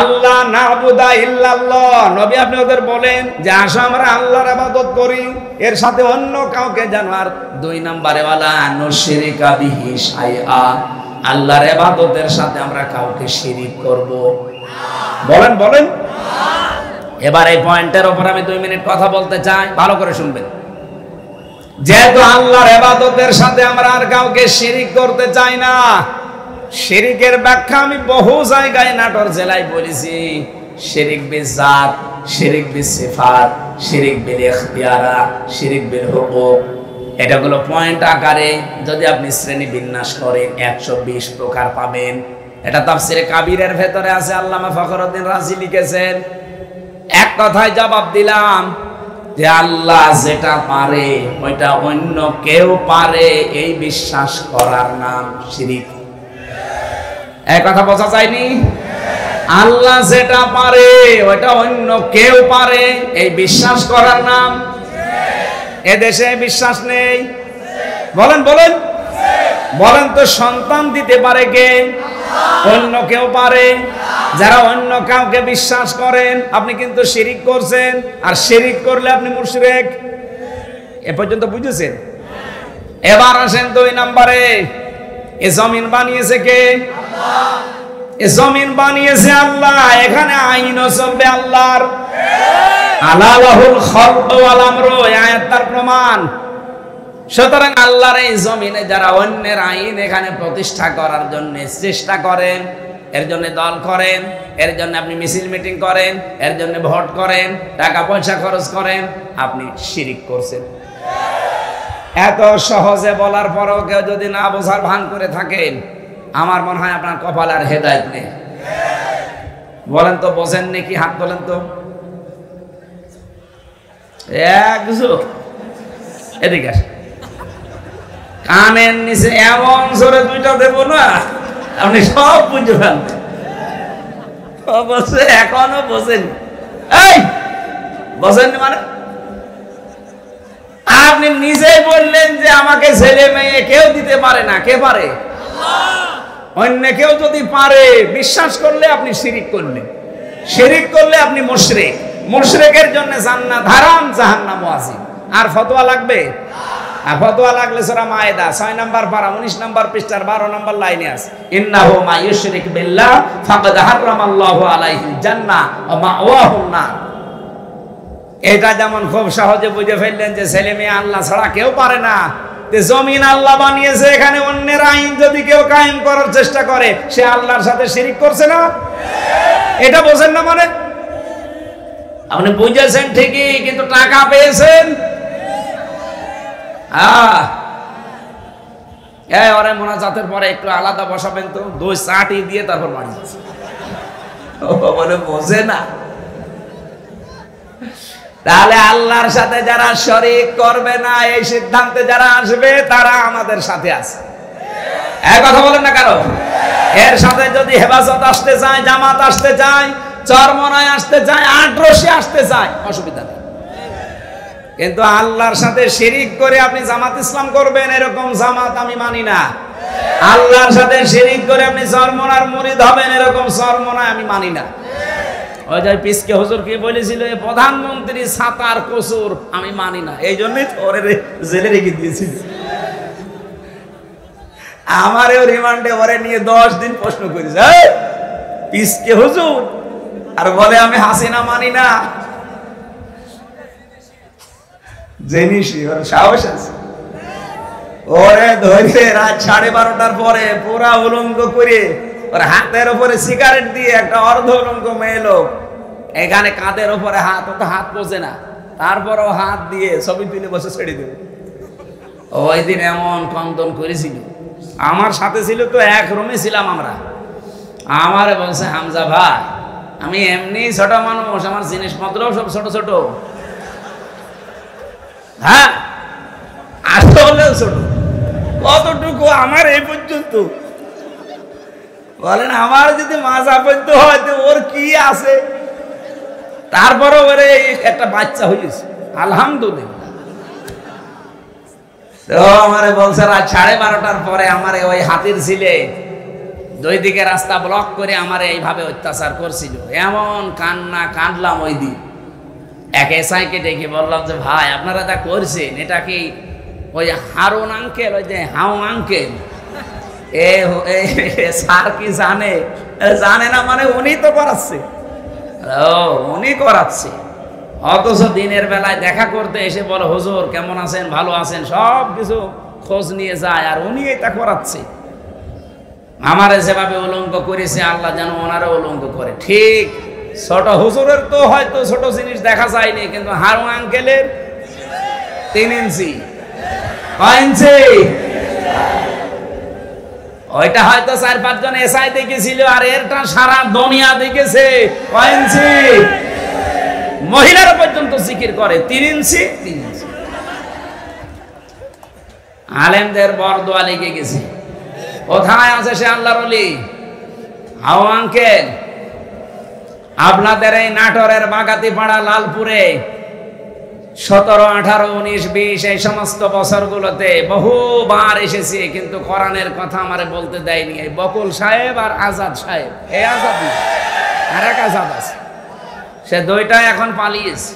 আল্লাহ নাবুদা ইল্লাল্লাহ, নবী আপনি ওদের বলেন যে আসো আমরা আল্লাহর ইবাদত করি, এর সাথে অন্য কাউকে যেন আর 2 নম্বরে ওয়ালা নুশরিকা বিহি শাইআ, আল্লাহর ইবাদতের সাথে আমরা কাউকে শিরিক করব বলেন বলেন। এবার এই পয়েন্টের উপর আমি 2 মিনিট কথা বলতে চাই, ভালো করে শুনবেন। যেহেতু আল্লাহর ইবাদতের সাথে আমরা আর কাউকে শিরিক করতে চাই না, শিরিকের ব্যাখ্যা আমি বহু জায়গায় নাটোর জেলায় বলেছি। শিরিক বিল জাত, শিরিক বিল সিফাত, শিরিক বিল ইখতিয়ারা, শিরিক বিল হুকুক। এটা হলো পয়েন্ট আকারে যদি আপনি শ্রেণী বিন্যাস করেন 120 প্রকার পাবেন। এটা তাফসিরে কাবীরের ভেতরে আছে, আল্লামা ফখরুদ্দিন রাজি লিখেছেন। এক কথায় জবাব দিলাম যে আল্লাহ যেটা পারে ওইটা অন্য কেউ পারে, এই বিশ্বাস করার নাম শিরিক। এক কথা বোঝা যায়নি? আল্লাহ যেটা পারে ওইটা অন্য কেউ পারে, এই বিশ্বাস করার নাম। এদেশে বিশ্বাস নেই, বলেন বলেন বলেন তো সন্তান দিতে পারে কে? অন্য কেউ পারে। যারা অন্য কাউকে বিশ্বাস করেন আপনি কিন্তু শিরিক করছেন, আর শিরিক করলে আপনি মুশরিক। এ পর্যন্ত বুঝেছেন? এবার আসেন 2 নম্বরে, এ জমিন বানিয়েছে কে? এ জমিন বানিয়েছে আল্লাহ, এখানে আইনও চলবে আল্লাহর। আলা লাহুল খালকু ওয়াল আমরু, আয়াত তার প্রমাণ। সুতরাং আল্লাহর এই জমিনে যারা অন্যের আইন এখানে প্রতিষ্ঠা করার জন্য চেষ্টা করেন, এর জন্য দল করেন, এর জন্য আপনি মিছিল মিটিং করেন, এর জন্য ভোট করেন, টাকা পয়সা খরচ করেন, আপনি শিরিক করছেন। এত সহজে বলার পরও কেউ যদি না বোঝার ভান করে থাকেন, আমার মনে হয় আপনার কপালে আর হেদায়েত নেই। বলেন তো বোঝেন নাকি? হাত বলেন তো। একজন এদিকে আসে, কানের নিচে এমন জোরে 2টা দেব না আপনি সব বুঝে ফেলবেন। অবশ্যই এখনো বোঝেন। এই বোঝেন মানে আপনি নিজেই বললেন যে আমাকে ছেলে মেয়ে কেউ দিতে পারে না। কে পারে? অন্য কেউ যদি পারে, বিশ্বাস করলে আপনি শিরিক করলেন, শিরিক করলে আপনি মুশরিক। মুশরিকের জন্য জান্নাত হারাম, জাহান্নাম ওয়াজিব। আর ফতোয়া লাগবে? আর ফতোয়া লাগলে সূরা মায়েদা 6 নম্বর পারা 19 নম্বর পৃষ্ঠার 12 নম্বর লাইনে আছে, ইন্নাহু মা ইউশরিক বিল্লাহ ফাকাদ হারামাল্লাহু আলাইহিল জান্নাহ ওয়া মাওয়াহুন নার। এটা যেমন খুব সহজে বুঝে ফেললেন যে ছেলে মেয়ে আল্লাহ ছাড়া কেউ পারে না, জমিন আল্লাহ বানিয়েছে, এখানে অন্যের আইন যদি কেউ কায়েম করার চেষ্টা করে সে আল্লাহর সাথে শিরিক করছে না? এটা বোঝেন না? মানে আপনি বুঝেছেন ঠিকই, কিন্তু টাকা পেয়েছেন। ওরে মোনাজাতের পরে একটু আলাদা বসাবেন তো, 2 চাটি দিয়ে তারপর বাড়ি যাচ্ছে। বলে বোঝে না। তাহলে আল্লাহর সাথে যারা শরীক করবে না এই সিদ্ধান্তে যারা আসবে তারা আমাদের সাথে আছে। এক কথা বলেন না কারো? এর সাথে যদি হেফাজত আসতে চায়, জামাত আসতে চায়, চরমনায় আসতে চায়, আটরশি আসতে চায়, অসুবিধা নেই। কিন্তু আল্লাহর সাথে শিরিক করে আপনি জামাত ইসলাম করবেন, এরকম জামাত আমি মানি না। আল্লাহর সাথে শিরিক করে আপনি চরমনার মুরিদ হবেন, এরকম চরমনায় আমি মানি না। ওই যে পিসকে হুজুর কি বলেছিল, প্রধানমন্ত্রী ছাতার কসুর আমি মানি না, এই জন্যই তো ওরে জেলে রেখে দিয়েছিল। আমারও রিমান্ডে ওরে নিয়ে 10 দিন প্রশ্ন করেছে, পিসকে হুজুর, আর বলে আমি হাসিনা মানি না। জিনিসই ওর সাহস আছে। ওরে ধরে রাত 12:30টার পরে পুরা উলঙ্গ করে ওর হাতের উপরে সিগারেট দিয়ে একটা অর্ধ উলঙ্গ মেয়ে লোক এখানে কাঁধের উপরে হাত, ও তো হাত পোষে না, তারপরও হাত দিয়ে ছবি তুলে বসে ছেড়ে দেব। ওই দিন এমন কন্দন করেছিল, আমার সাথে ছিল তো, এক রুমে ছিলাম আমরা। আমারে বলছে, হামজা ভাই আমি এমনি ছোট মানুষ, আমার জিনিসপত্র সব ছোট ছোট, হ্যাঁ আসলেও ছোট, কতটুকু আমার এই পর্যন্ত। বলেন আমার যদি মাজা পর্যন্ত হয় তো ওর কি আছে। তারপরে ওরে একটা বাচ্চা হয়েছে আলহামদুলিল্লাহ। তো আমারে বলছে রাত 12:30টার পরে আমারে ওই হাতির ছিলে দুই দিকে রাস্তা ব্লক করে আমারে এইভাবে অত্যাচার করছিল। এমন কান্না কাঁদলাম ওই দিন। এক এসআইকে ডেকে বললাম যে ভাই আপনারা যা করছেন এটা কি ওই হারুন আঙ্কেল, ওই যে হাউ আঙ্কেল এ স্যার কি জানে? জানে না মানে উনি তো করাচ্ছে। ও উনি করাচ্ছে, অথচ দিনের বেলায় দেখা করতে এসে বলো হুজুর কেমন আছেন, ভালো আছেন, সব কিছু খোঁজ নিয়ে যায়, আর উনি এটা করাচ্ছে। আমারে যেভাবে উলঙ্গ করেছে আল্লাহ যেন ওনারও উলঙ্গ করে। ঠিক ছোট হুজুরের তো হয়তো ছোট জিনিস দেখা যায়নি, কিন্তু হারুন আঙ্কেলের 3 ইঞ্চি, 5 ইঞ্চি, ওইটা হয়তো 4-5 জন এসআই দেখেছিল, আর এরটা সারা দুনিয়া দেখেছে। 5 ইঞ্চি, মহিলারা পর্যন্ত জিকির করে 3 ইঞ্চি 3 ইঞ্চি। আলেমদের বরদোয়া লেগে গেছে। কোথায় আছে সে আল্লাহর ওলি? হাউ আঙ্কেল আপনাদের এই নাটোরের বাগাতিপাড়া, লালপুরে 17, 18, 19, 20 এই সমস্ত বছরগুলোতে বহুবার এসেছি, কিন্তু কোরআনের কথা আমারে বলতে দেয়নি। এই বকুল সাহেব আর আজাদ সাহেব, এই আজাদ না, আর এক আজাদ আছে, সে দুইটাই এখন পালিয়েছে।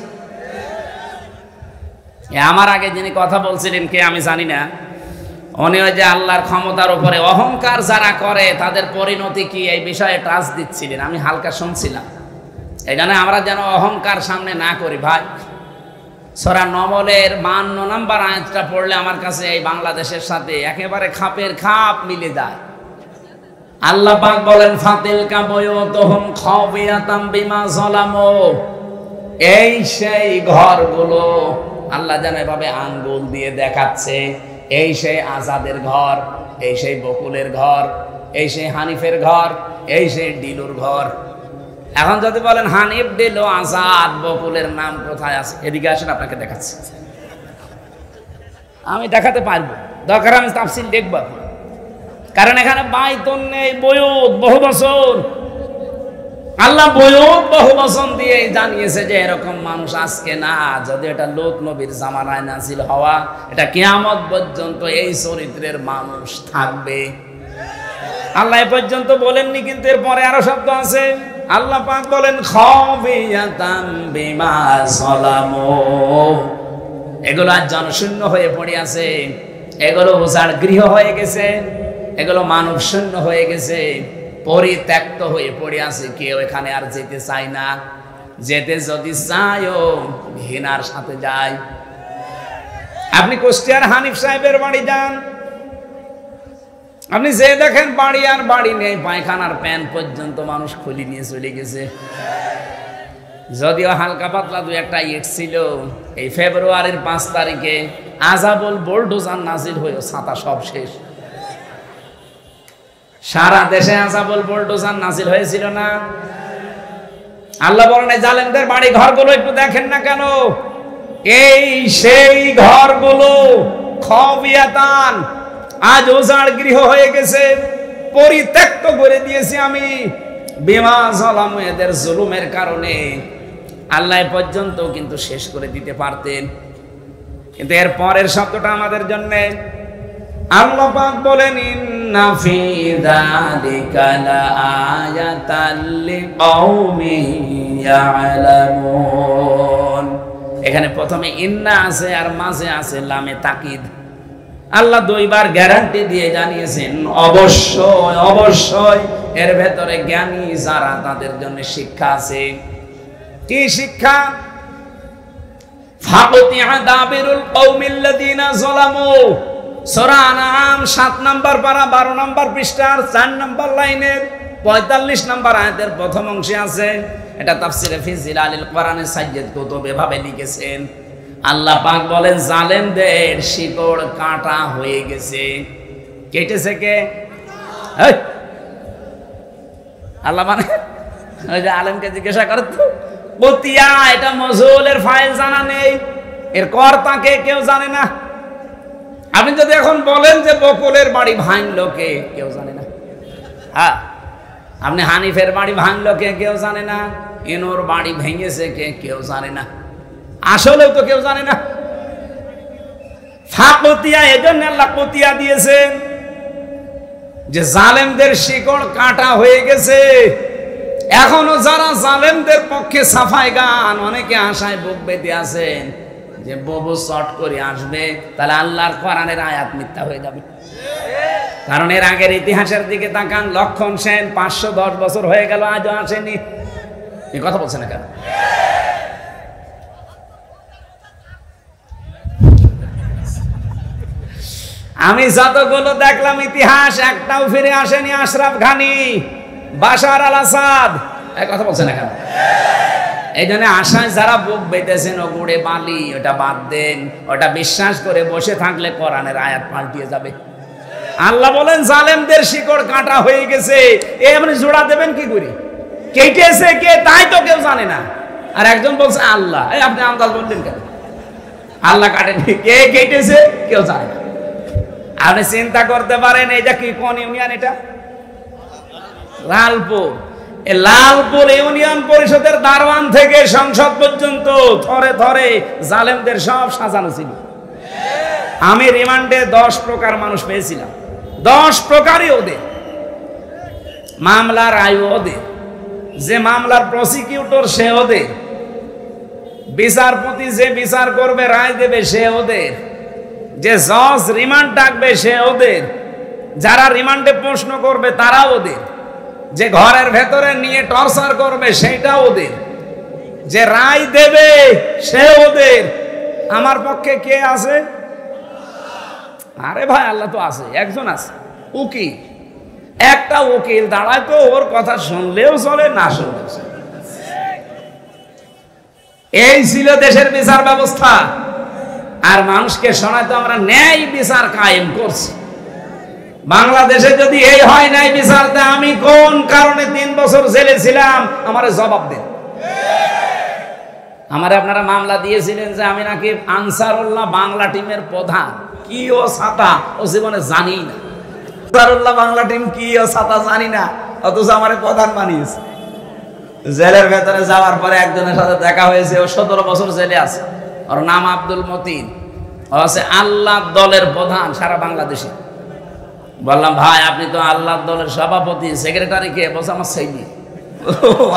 আমার আগে যিনি কথা বলছিলেন কে আমি জানি না, উনি ওই যে আল্লাহর ক্ষমতার উপরে অহংকার যারা করে তাদের পরিণতি কি এই বিষয়ে টাচ দিচ্ছিলেন, আমি হালকা শুনছিলাম। এই জন্য আমরা যেন অহংকার সামনে না করি ভাই। সূরা নমলের 52 নম্বর আয়াতটা পড়লে আমার কাছে এই বাংলাদেশের সাথে একেবারে খাপের খাপ মিলে যায়। আল্লাহ পাক বলেন ফাতিলকা বুয়ুতুহুম খাবিয়াতাম বিমা যালামু, এই সেই ঘরগুলো, আল্লাহ যেন এভাবে আঙ্গুল দিয়ে দেখাচ্ছে, এই সেই আজাদের ঘর, এই সেই বকুলের ঘর, এই সেই হানিফের ঘর, এই সেই ডিলুর ঘর। এখন যদি বলেন হানিফ, ডিলু, আজাদ, বকুলের নাম কোথায় আছে, এদিকে আসেন আপনাকে দেখাচ্ছি। আমি দেখাতে পারবো, দরকার আমি তাফসীর দেখব, কারণ এখানে বাইতুন নেই, বয়ুত বহু বছর। আল্লাহ বয়ুত বহু বছর দিয়ে জানিয়েছে যে এরকম মানুষ আজকে না, যদি এটা লোক নবীর জামানায় নাজিল হওয়া, এটা কিয়ামত পর্যন্ত এই চরিত্রের মানুষ থাকবে। আল্লাহ এ পর্যন্ত বলেননি, কিন্তু এরপরে আরো শব্দ আছে। আল্লাহ পাক বলেন খাবিয়াতাম বিমা যালামু, এগুলো আজ জনশূন্য হয়ে পড়ে আছে, এগুলো উজাড় গৃহ হয়ে গেছে, এগুলো মানব শূন্য হয়ে গেছে, পরিত্যক্ত হয়ে পড়ে আছে, কেউ এখানে আর যেতে চায় না। যেতে যদি চায়ও ঘৃণার সাথে যায়। আপনি কুষ্টিয়ার হানিফ সাহেবের বাড়ি যান, আপনি যে দেখেন বাড়ি আর বাড়ি নেই, পায়খানার প্যান পর্যন্ত মানুষ খুলি নিয়ে চলে গেছে। যদিও হালকা পাতলা 2-1টা ইট ছিল। এই ফেব্রুয়ারির 5 তারিখে আযাবুল বুলডোজার নাজিল হয়ে ছাতা সব শেষ। সারা দেশে আযাবুল বুলডোজার নাজিল হয়েছিল না? আল্লাহ বলেন এই জালেমদের বাড়ি ঘরগুলো একটু দেখেন না কেন? এই সেই ঘরগুলো খাবিয়াতান, আজ উজাড় গৃহ হয়ে গেছে, পরিত্যক্ত করে দিয়েছি আমি বিমা যালামু, এদের জুলুমের কারণে। আল্লাহ পর্যন্ত কিন্তু শেষ করে দিতে পারতেন, কিন্তু এর পরের শব্দটা আমাদের জন্য। আল্লাহ পাক বলেন ইন্না ফি যালিকা লাআয়াতাল লিকাউমিন ইয়ালামুন। এখানে প্রথমে ইন্না আছে আর মাঝে আছে লামে তাকিদ। আল্লাহ 2বার গ্যারান্টি দিয়ে জানিয়েছেন অবশ্যই অবশ্যই এর ভেতরে জ্ঞানী যারা তাদের জন্য শিক্ষা আছে। কি শিক্ষা? ফাকুতিয়া দাবিরুল কওমিল্লাযিনা যালামু, সূরা আনআম 7 নম্বর পারা 12 নম্বর পৃষ্ঠার 4 নম্বর লাইনের 45 নম্বর আয়াতের প্রথম অংশে আছে। এটা তাফসিরে ফি জিলালিল কোরআনে সাইয়্যিদ কুতুব এভাবে লিখেছেন, আল্লাহ পাক বলেন জালেমদের শিকড় কাটা হয়ে গেছে। কেটেছে কে? এই আল্লাহ মানে ওই যে আলেমকে জিজ্ঞাসা করে তো কুতিয়া, এটা মজহুলের ফাইল জানা নেই, এর কর্তা কে কেউ জানে না। আপনি যদি এখন বলেন যে বকুলের বাড়ি ভাঙলো কে, কেউ জানে না। হ্যাঁ, আপনি হানিফের বাড়ি ভাঙলো কে, কেউ জানে না। ইনোর বাড়ি ভেঙেছে কে, কেউ জানে না। আসলেও তো কেউ জানে না। ফাকুতিয়া, এজন্য আল্লাহ কুতিয়া দিয়েছেন যে জালেমদের শিকড় কাটা হয়ে গেছে। এখনো যারা জালেমদের পক্ষে সাফাই গান, অনেকে আশায় বুক বেঁধে আছেন যে ববু শর্ট করে আসবে, তাহলে আল্লাহর কোরআনের আয়াত মিথ্যা হয়ে যাবে। কারণ এর আগের ইতিহাসের দিকে তাকান, লক্ষণ সেন 510 বছর হয়ে গেল, আজও আসেনি। এই কথা বলছে না কেন? আমি যতগুলো দেখলাম ইতিহাস, একটাও ফিরে আসেনি। আশরাফ ঘানি, বাশার আল আসাদ, এই কথা বলছে না কেন? এই জন্য আশায় যারা বুক বেঁধেছেন ও গুড়ে বালি, ওটা বাদ দেন। ওটা বিশ্বাস করে বসে থাকলে কোরআনের আয়াত পাল্টিয়ে যাবে। আল্লাহ বলেন জালেমদের শিকড় কাটা হয়ে গেছে। আপনি জোড়া দেবেন কি করে? কেটেছে কে, তাই তো কেউ জানে না। আর একজন বলছে আল্লাহ। আপনি আন্দাজ বললেন কেন? আল্লাহ কাটেনি, কে কেটেছে কেউ জানে না। আপনি চিন্তা করতে পারেন এটা কি, কোন ইউনিয়ন? এটা লালপুর। লালপুর ইউনিয়ন পরিষদের দারওয়ান থেকে সংসদ পর্যন্ত থরে থরে জালেমদের সব সাজানো ছিল। আমি রিমান্ডে 10 প্রকার মানুষ পেয়েছিলাম। 10 প্রকারই ওদের মামলার আয়ু, ওদের যে মামলার প্রসিকিউটর সে ওদের, বিচারপতি যে বিচার করবে রায় দেবে সে ওদের, যে জজ রিমান্ড ডাকবে সে ওদের, যারা রিমান্ডে প্রশ্ন করবে তারা ওদের, যে ঘরের ভেতরে নিয়ে টর্চার করবে সেটা ওদের, যে রায় দেবে সে ওদের। আমার পক্ষে কে আছে? আরে ভাই আল্লাহ তো আছে, একজন আছে, উকিল। একটা উকিল দাঁড়ায় তো ওর কথা শুনলেও চলে, না শুনলেও চলে। এই ছিল দেশের বিচার ব্যবস্থা। আর মানুষকে শোনাতে আমরা ন্যায় বিচার কায়েম করছি। বাংলাদেশে যদি এই হয় ন্যায় বিচারতে, আমি কোন কারণে 3 বছর জেলে ছিলাম আমারে জবাব দেন। আমারে আপনারা মামলা দিয়েছিলেন যে আমি নাকি আনসারুল্লাহ বাংলা টিমের প্রধান। কি ও ছাতা ও জীবনে জানি না। আনসারুল্লাহ বাংলা টিম কি ও ছাতা জানি না, অথচ আমারে প্রধান বানিয়েছে। জেলের ভেতরে যাওয়ার পরে একজনের সাথে দেখা হয়েছে, ও 17 বছর জেলে আছে। ওর নাম আব্দুল মতিন, ও আছে আল্লাহ দলের প্রধান সারা বাংলাদেশে। বললাম ভাই আপনি তো আল্লাহ দলের সভাপতি, সেক্রেটারি কে? বলছে আমার সেইনি।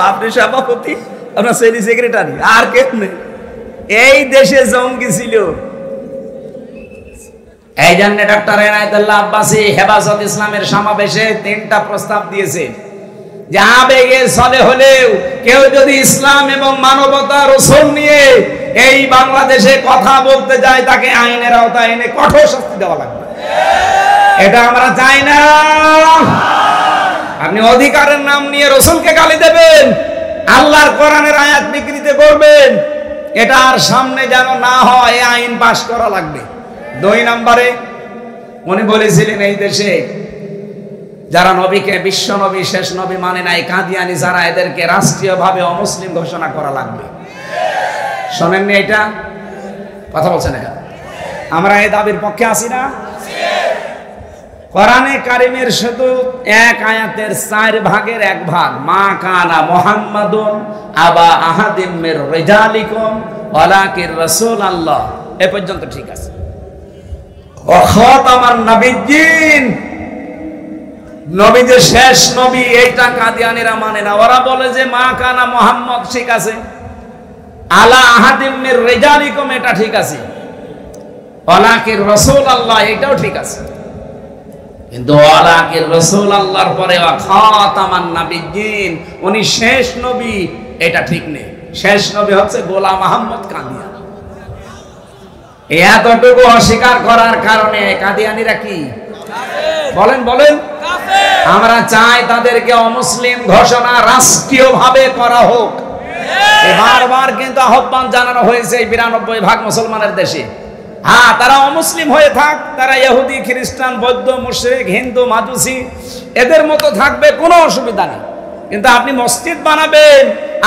আপনি সভাপতি, আপনার সেইনি সেক্রেটারি, আর কেউ নেই। এই দেশে জঙ্গি ছিল। এই জন্য ডক্টর এনায়েতুল্লাহ আব্বাসী হেফাজত ইসলামের সমাবেশে 3টা প্রস্তাব দিয়েছে যে আবেগে চলে হলেও কেউ যদি ইসলাম এবং মানবতা রাসূল নিয়ে এই বাংলাদেশে কথা বলতে যায়, তাকে আইনের আওতায় এনে কঠোর শাস্তি দেওয়া লাগবে। এটা আমরা চাই না। আপনি অধিকারের নাম নিয়ে রাসূলকে গালি দেবেন, আল্লাহর কোরআনের আয়াত বিকৃতি করবেন, এটা আর সামনে যেন না হয়, আইন পাস করা লাগবে। 2 নম্বরে উনি বলেছিলেন এই দেশে যারা নবীকে বিশ্ব নবী শেষ নবী মানে নাই, কাদিয়ানি যারা, এদেরকে রাষ্ট্রীয়ভাবে অমুসলিম ঘোষণা করা লাগবে। শোনেননি এটা? কথা বলছেন না? আমরা এই দাবির পক্ষে আছি না? কোরআনে কারিমের শুধু এক আয়াতের 4 ভাগের 1 ভাগ, মা কানা মুহাম্মাদুন আবা আহাদিম মির রিজালিকুম ওয়ালাকির রাসূলুল্লাহ, এ পর্যন্ত ঠিক আছে। ও খাতামান নাবিয়্যিন, নবী যে শেষ নবী, এইটা কাদিয়ানীরা মানে না। ওরা বলে যে মা কানা মুহাম্মদ ঠিক আছে, আলা আহাদিম মির রিজালিকুম এটা ঠিক আছে, ওয়ালাকির রাসূলুল্লাহ এটাও ঠিক আছে। কিন্তু ওয়ালাকির রাসূলুল্লাহর পরে খাতামান নাবিয়্যিন, উনি শেষ নবী, এটা ঠিক নেই। শেষ নবী হচ্ছে গোলাম আহমদ কাদিয়ানী। এতটুকু অস্বীকার করার কারণে কাদিয়ানীরা কি বলেন বলেন? আমরা চাই তাদেরকে অমুসলিম ঘোষণা রাষ্ট্রীয়ভাবে করা হোক। বারবার কিন্তু আহ্বান জানানো হয়েছে এই 92% মুসলমানের দেশে। হ্যাঁ, তারা অমুসলিম হয়ে থাক, তারা ইহুদি, খ্রিস্টান, বৌদ্ধ, মুশরিক, হিন্দু, মাজুসি এদের মতো থাকবে, কোনো অসুবিধা নেই। কিন্তু আপনি মসজিদ বানাবেন,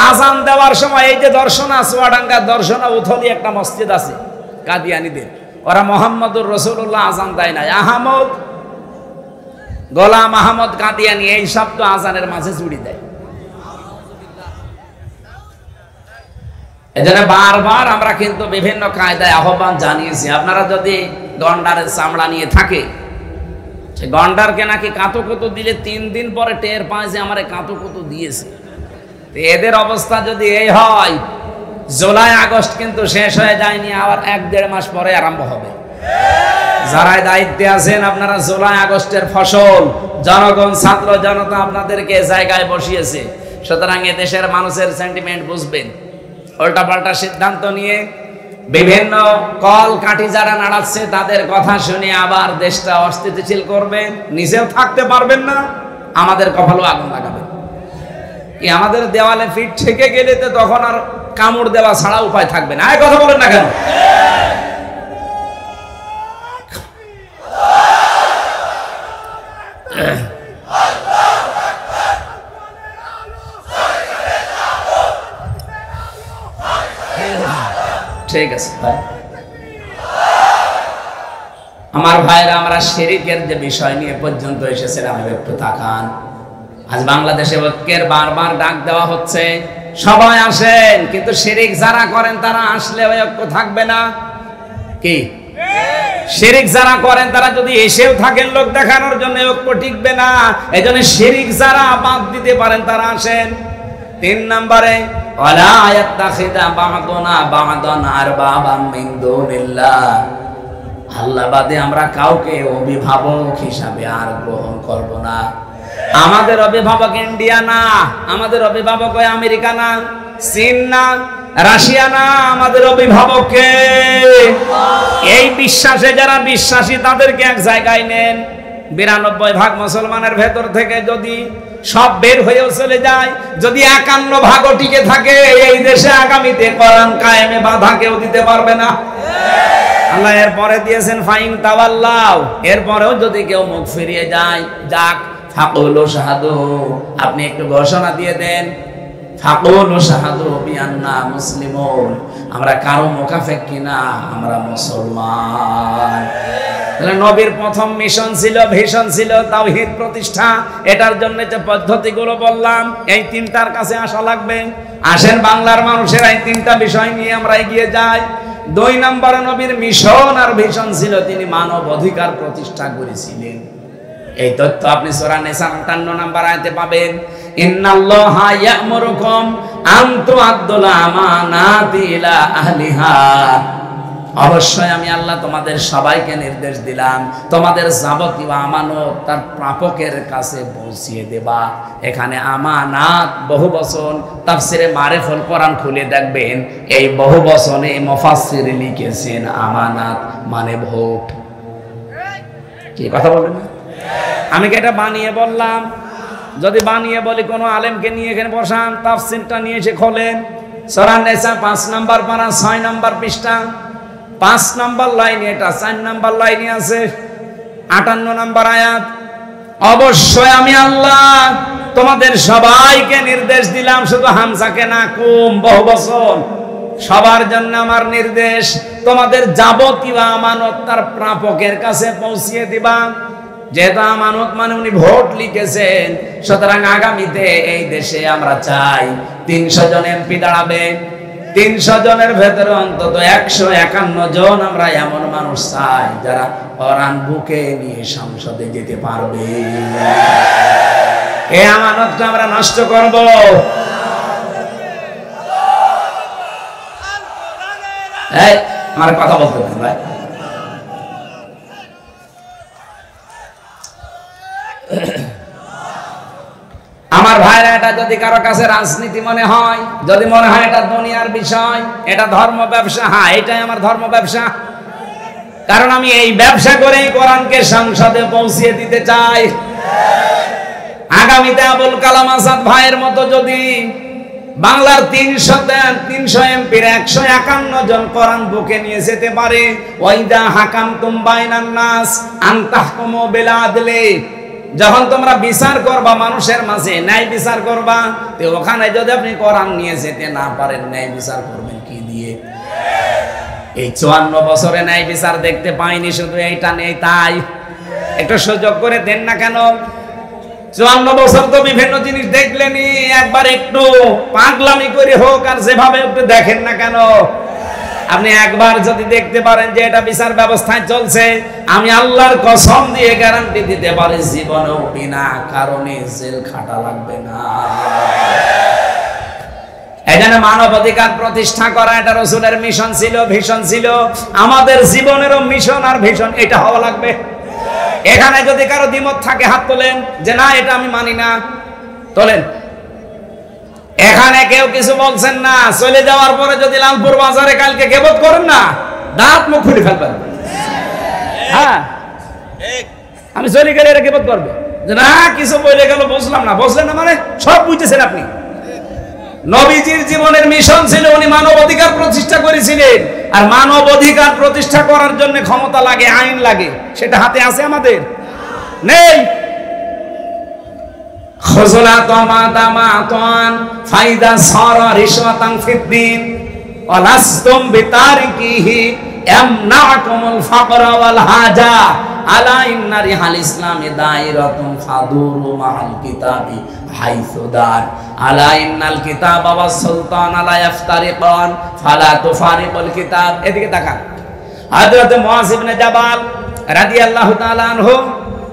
আজান দেওয়ার সময় এই যে দর্শনা চুয়াডাঙ্গা দর্শনা উথলি একটা মসজিদ আছে কাদিয়ানীদের, ওরা মোহাম্মদুর রাসূলুল্লাহ আজান দেয় না, আহমদ গোলাম আহমদ কাদিয়ানী এই শব্দ আজানের মাঝে জুড়ে দেয়। এজন্য বারবার আমরা কিন্তু বিভিন্ন কায়দায় আহ্বান জানিয়েছি, আপনারা যদি গন্ডারের চামড়া নিয়ে থাকে, সে গন্ডারকে নাকি কাঁতুকুতু দিলে 3 দিন পরে টের পায় যে আমার কাঁতুকুতু দিয়েছে। এদের অবস্থা যদি এই হয়, জুলাই আগস্ট কিন্তু শেষ হয়ে যায়নি, আবার 1-1.5 মাস পরে আরম্ভ হবে। যারা দায়িত্বে আছেন আপনারা জুলাই আগস্টের ফসল, জনগণ ছাত্র জনতা আপনাদেরকে জায়গায় বসিয়েছে, সুতরাং এদেশের মানুষের সেন্টিমেন্ট বুঝবেন। উল্টাপাল্টা সিদ্ধান্ত নিয়ে বিভিন্ন কল কাঠি যারা নাড়াচ্ছে তাদের কথা শুনে আবার দেশটা অস্থিতিশীল করবেন, নিজেও থাকতে পারবেন না, আমাদের কপালেও আগুন লাগাবেন। কি আমাদের দেওয়ালে ফিট থেকে গেলে তো তখন আর কামড় দেওয়া ছাড়া উপায় থাকবে না। এই কথা বলেন না কেন? ঠিক আছে ভাই, আমার ভাইরা, আমরা শিরকের যে বিষয় নিয়ে পর্যন্ত এসেছিলাম একটু তাকান। আজ বাংলাদেশে ঐক্যের বারবার ডাক দেওয়া হচ্ছে, সবাই আসেন, কিন্তু শিরক যারা করেন তারা আসলে ওই ঐক্য থাকবে না। কি শিরক যারা করেন তারা যদি এসেও থাকেন লোক দেখানোর জন্য, ঐক্য টিকবে না। এজন্য শিরক যারা বাদ দিতে পারেন তারা আসেন। 3 নম্বরে ওয়ালা ইয়াত্তাখিদা বা'দুনা বা'দান আরবাবাম মিন দুনিল্লাহ, আল্লাহ বাদে আমরা কাউকে অভিভাবক হিসাবে আর গ্রহণ করব না। আমাদের অভিভাবক ইন্ডিয়া না, আমাদের অভিভাবক আমেরিকা না, চীন না, রাশিয়া না, আমাদের অভিভাবক কে? এই বিশ্বাসে যারা বিশ্বাসী তাদেরকে এক জায়গায় নেন। 92% মুসলমানের ভেতর থেকে যদি সব বের হয়েও চলে যায়, যদি 51% টিকে থাকে, এই দেশে আগামীতে কোরআন কায়েমে বাধা কেউ দিতে পারবে না। আল্লাহ এরপরে দিয়েছেন ফাইন তাওয়াল্লাও, এরপরেও যদি কেউ মুখ ফিরিয়ে যায়, যাক ফাকুলু শাহাদু, আপনি একটু ঘোষণা দিয়ে দেন, ফাকুলু শাহাদু বিআন্না মুসলিমুন, আমরা কারো মুখাফেক কিনা, আমরা মুসলমান। নবীর প্রথম মিশন ছিল, ভিশন ছিল তাওহীদ প্রতিষ্ঠা। এটার জন্য যে পদ্ধতিগুলো বললাম, এই 3টার কাছে আসা লাগবে। আসেন বাংলার মানুষের এই 3টা বিষয় নিয়ে আমরা এগিয়ে যাই। 2 নম্বরে নবীর মিশন আর ভিশন ছিল তিনি মানব অধিকার প্রতিষ্ঠা করেছিলেন। এই তথ্য আপনি সূরা নিসা 58 নম্বর আয়াতে পাবেন। ইন্নাল্লাহা ইয়া'মুরুকুম আন তু'আদ্দুল আমানাতি ইলা আহলিহা, অবশ্যই আমি আল্লাহ তোমাদের সবাইকে নির্দেশ দিলাম তোমাদের যাবতীয় আমানত তার প্রাপকের কাছে পৌঁছিয়ে দেবা। এখানে আমানাত বহুবচন, তাফসিরে মারিফুল কোরআন খুলে দেখবেন এই বহুবচনে মুফাসসির লিখেছেন আমানাত মানে ভোট। কি কথা বলেন না? আমি কি এটা বানিয়ে বললাম? যদি বানিয়ে বলি কোনো আলেমকে নিয়ে এখানে বসান, তাফসিরটা নিয়ে এসে খোলেন, সূরা নিসা 5 নম্বর পারা 6 নম্বর পৃষ্ঠা 5 নম্বর লাইনে, এটা 4 নম্বর লাইনে আছে 58 নম্বর আয়াত। অবশ্যই আমি আল্লাহ তোমাদের সবাইকে নির্দেশ দিলাম, শুধু হামজাকে না, কুম বহুবচন, সবার জন্য আমার নির্দেশ, তোমাদের যাবতীয় আমানত তার প্রাপকের কাছে পৌঁছিয়ে দিবা। যেহেতু আমানত মানে উনি ভোট লিখেছেন, সুতরাং আগামীতে এই দেশে আমরা চাই 300 জন এমপি দাঁড়াবে। 300 জনের ভেতরে অন্তত 151 জন আমরা এমন মানুষ চাই যারা কোরআন বুকে নিয়ে সংসদে যেতে পারবে। এই আমানতটা আমরা নষ্ট করব? এই আমার কথা বলতে দেন ভাই। আমার ভাইরা, এটা যদি কারো কাছে রাজনীতি মনে হয়, যদি মনে হয় এটা দুনিয়ার বিষয়, এটা ধর্ম ব্যবসা, হ্যাঁ এটাই আমার ধর্ম ব্যবসা, কারণ আমি এই ব্যবসা করেই কোরআনকে সংসদে পৌঁছিয়ে দিতে চাই। আগামীতে আবুল কালাম আজাদ ভাইয়ের মতো যদি বাংলার 300 এমপির 151 জন কোরআন বুকে নিয়ে যেতে পারে, ওয়াইদা হাকামতুম বাইনান নাস আন তাহকুমু বিল আদলি, যখন তোমরা বিচার করবা মানুষের মাঝে ন্যায় বিচার করবা, তো ওখানে যদি আপনি কোরআন নিয়ে যেতে না পারেন, ন্যায় বিচার করবেন কি দিয়ে? এই 54 বছরে ন্যায় বিচার দেখতে পাইনি, শুধু এইটা নেই তাই। একটু সুযোগ করে দেন না কেন? 54 বছর তো বিভিন্ন জিনিস দেখলেনি, একবার একটু পাগলামি করে হোক আর যেভাবে একটু দেখেন না কেন? আপনি একবার যদি দেখতে পারেন যে এটা বিচার ব্যবস্থায় চলছে, আমি আল্লাহর কসম দিয়ে গ্যারান্টি দিতে পারি জীবনেও বিনা কারণে জেল খাটা লাগবে না। এখানে মানবাধিকার প্রতিষ্ঠা করা এটা রাসূলের মিশন ছিল, ভিশন ছিল। আমাদের জীবনেরও মিশন আর ভিশন এটা হওয়া লাগবে। এখানে যদি কারো দ্বিমত থাকে হাত তোলেন, যে না এটা আমি মানি না, তোলেন। এখানে কেউ কিছু বলছেন না, চলে যাওয়ার পরে যদি লালপুর বাজারে কালকে গিবত করেন না, দাঁত মুখ খুলে ফেলবেন। হ্যাঁ, আমি চলে গেলে এরা গিবত করবে, যে না কিছু বলে গেল বুঝলাম না। বুঝলেন না মানে সব বুঝতেছেন আপনি। নবীজির জীবনের মিশন ছিল, উনি মানব অধিকার প্রতিষ্ঠা করেছিলেন। আর মানব অধিকার প্রতিষ্ঠা করার জন্য ক্ষমতা লাগে, আইন লাগে, সেটা হাতে আছে আমাদের? নেই। খুজলাত মাদামাতান ফাইদা সারা রিশওয়াতান ফিদ্দিন ওয়ালাসতুম বিতারিকিহি ইয়ামনাকুমুল ফাকরা ওয়াল হাজা আলা ইন্না রিহাল ইসলামি দাইরাতুন ফাদুরু মাআল কিতাবি হাইসু দার আলা ইন্নাল কিতাবা ওয়াস সুলতান লা ইফতারিকান ফালা তুফারিকুল কিতাব। এদিকে তাকান। হযরত মুআয ইবনে জাবাল রাদিয়াল্লাহু তাআলা আনহু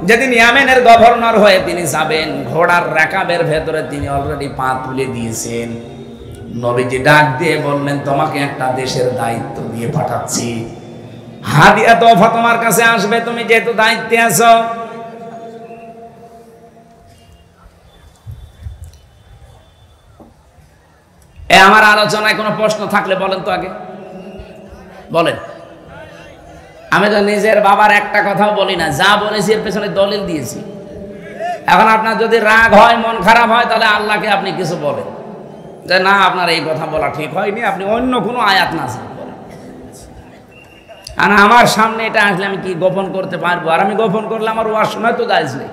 যেদিন ইয়ামেনের গভর্নর হয়ে তিনি যাবেন, ঘোড়ার রাকাবের ভেতরে তিনি অলরেডি পা তুলে দিয়েছেন। নবীজি ডাক দিয়ে বললেন, তোমাকে একটা দেশের দায়িত্ব দিয়ে পাঠাচ্ছি, হাদিয়া তোফা তোমার কাছে আসবে, তুমি যেহেতু দায়িত্বে আছো। আমার আলোচনায় কোনো প্রশ্ন থাকলে বলেন তো, আগে বলেন। আমি তো নিজের বাবার একটা কথাও বলি না, যা বলেছি এর পেছনে দলিল দিয়েছি। এখন আপনার যদি রাগ হয়, মন খারাপ হয়, তাহলে আল্লাহকে আপনি কিছু বলেন যে না আপনার এই কথা বলা ঠিক হয়নি, আপনি অন্য কোনো আয়াত না বলেন। আর আমার সামনে এটা আসলে আমি কি গোপন করতে পারবো? আর আমি গোপন করলে আমার ওয়াজ শোনায় তো জায়েজ নেই।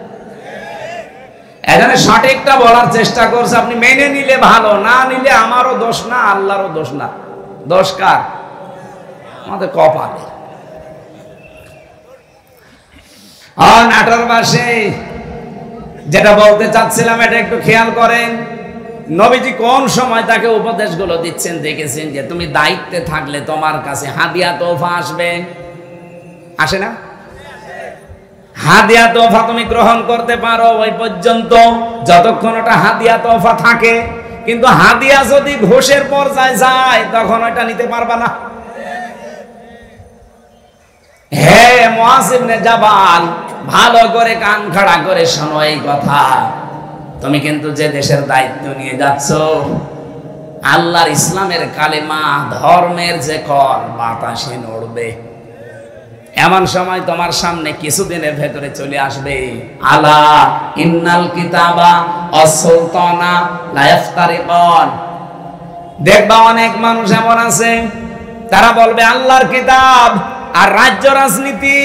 এখানে সঠিকটা বলার চেষ্টা করছে, আপনি মেনে নিলে ভালো, না নিলে আমারও দোষ না, আল্লাহরও দোষ না। দোষ কার? আমাদের কপালে। নাটোর বাসে যেটা বলতে চাচ্ছিলাম এটা একটু খেয়াল করেন। নবীজি কোন সময় তাকে উপদেশগুলো দিচ্ছেন দেখেছেন, যে তুমি দায়িত্বে থাকলে তোমার কাছে হাদিয়া তোফা আসবে, আসে না? হাদিয়া তোফা তুমি গ্রহণ করতে পারো ওই পর্যন্ত, যতক্ষণ ওটা হাদিয়া তোফা থাকে। কিন্তু হাদিয়া যদি ঘোষের পর্যায়ে যায়, তখন ওটা নিতে পারবা না। হে মুআয ইবনে জাবাল, ভালো করে কান খাড়া করে শোনো এই কথা। তুমি কিন্তু যে দেশের দায়িত্ব নিয়ে যাচ্ছ, আল্লাহর ইসলামের কালেমা, ধর্মের যে কর বাতাসে নড়বে। এমন সময় তোমার সামনে কিছুদিনের ভেতরে চলে আসবে, আলা ইন্নাল কিতাবা ওয়াস সুলতানা লা ইফতারিকান। দেখবা অনেক মানুষ এমন আছে, তারা বলবে আল্লাহর কিতাব আর রাজ্য রাজনীতি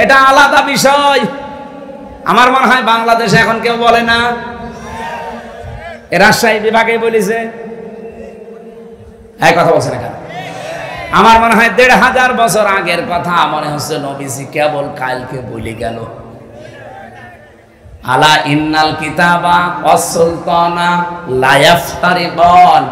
এটা আলাদা বিষয়। আমার মনে হয় বাংলাদেশে এখন কেউ বলে না, রাজশাহী বিভাগে বলেছে, এই কথা বলছে না কেন? আমার মনে হয় ১৫০০ বছর আগের কথা মনে হচ্ছে নবীজি কেবল কালকে বলে গেল, আলা ইন্নাল কিতাবা ওয়াস সুলতানা লা ইফতারিকান।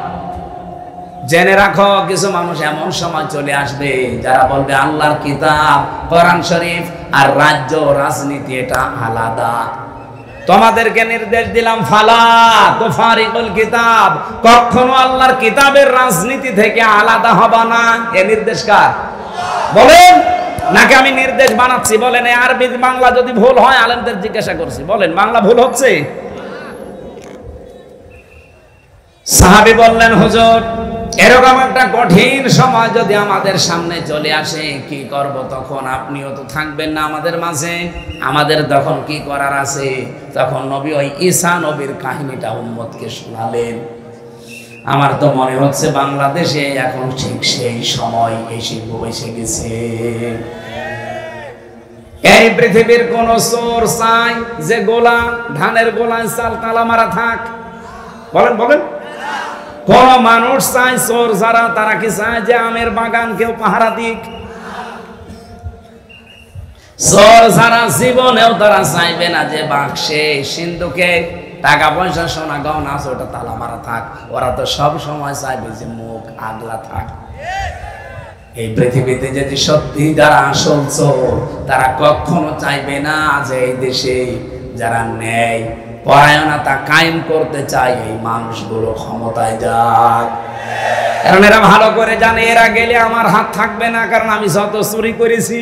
জেনে রাখো, কিছু মানুষ এমন সময় চলে আসবে যারা বলবে আল্লাহর কিতাব, কোরআন শরীফ আর রাজ্য রাজনীতি এটা আলাদা। তোমাদেরকে নির্দেশ দিলাম, ফালা তুফারিকুল কিতাব, কখনো আল্লাহর কিতাবের রাজনীতি থেকে আলাদা হবা না। এ নির্দেশ কার বলেন? নাকি আমি নির্দেশ বানাচ্ছি? বলেন। এই আরবি বাংলা যদি ভুল হয় আলেমদের জিজ্ঞাসা করছি, বলেন বাংলা ভুল হচ্ছে? সাহাবী বললেন, হুজুর এরকম একটা কঠিন সময় যদি আমাদের সামনে চলে আসে কি করব তখন? আপনিও তো থাকবেন না আমাদের মাঝে, আমাদের তখন কি করার আছে? তখন নবী ওই ঈসা নবীর কাহিনীটা উম্মতকে শোনালেন। আমার তো মনে হচ্ছে বাংলাদেশে এখন ঠিক সেই সময় এসে গেছে। এই পৃথিবীর কোন চোর চাই যে গোলা ধানের গোলায় চাল তালা মারা থাক? বলেন বলেন। কোন মানুষ চায় চোর যারা, তারা কি চায় যে আমের বাগান কেউ পাহারা দিক? চোর যারা জীবনেও তারা চাইবে না যে বাক্সে সিন্ধুকে টাকা পয়সা সোনা গহনা আছে ওটা তালা মারা থাক। ওরা তো সব সময় চাইবে যে মুখ আগলা থাক। এই পৃথিবীতে যদি সত্যি যারা আসল চোর, তারা কখনো চাইবে না যে এই দেশে যারা ন্যায় পরায়ণতা কায়েম করতে চায় এই মানুষগুলো ক্ষমতায় যাক। কারণ এরা ভালো করে জানে এরা গেলে আমার হাত থাকবে না, কারণ আমি যত চুরি করেছি।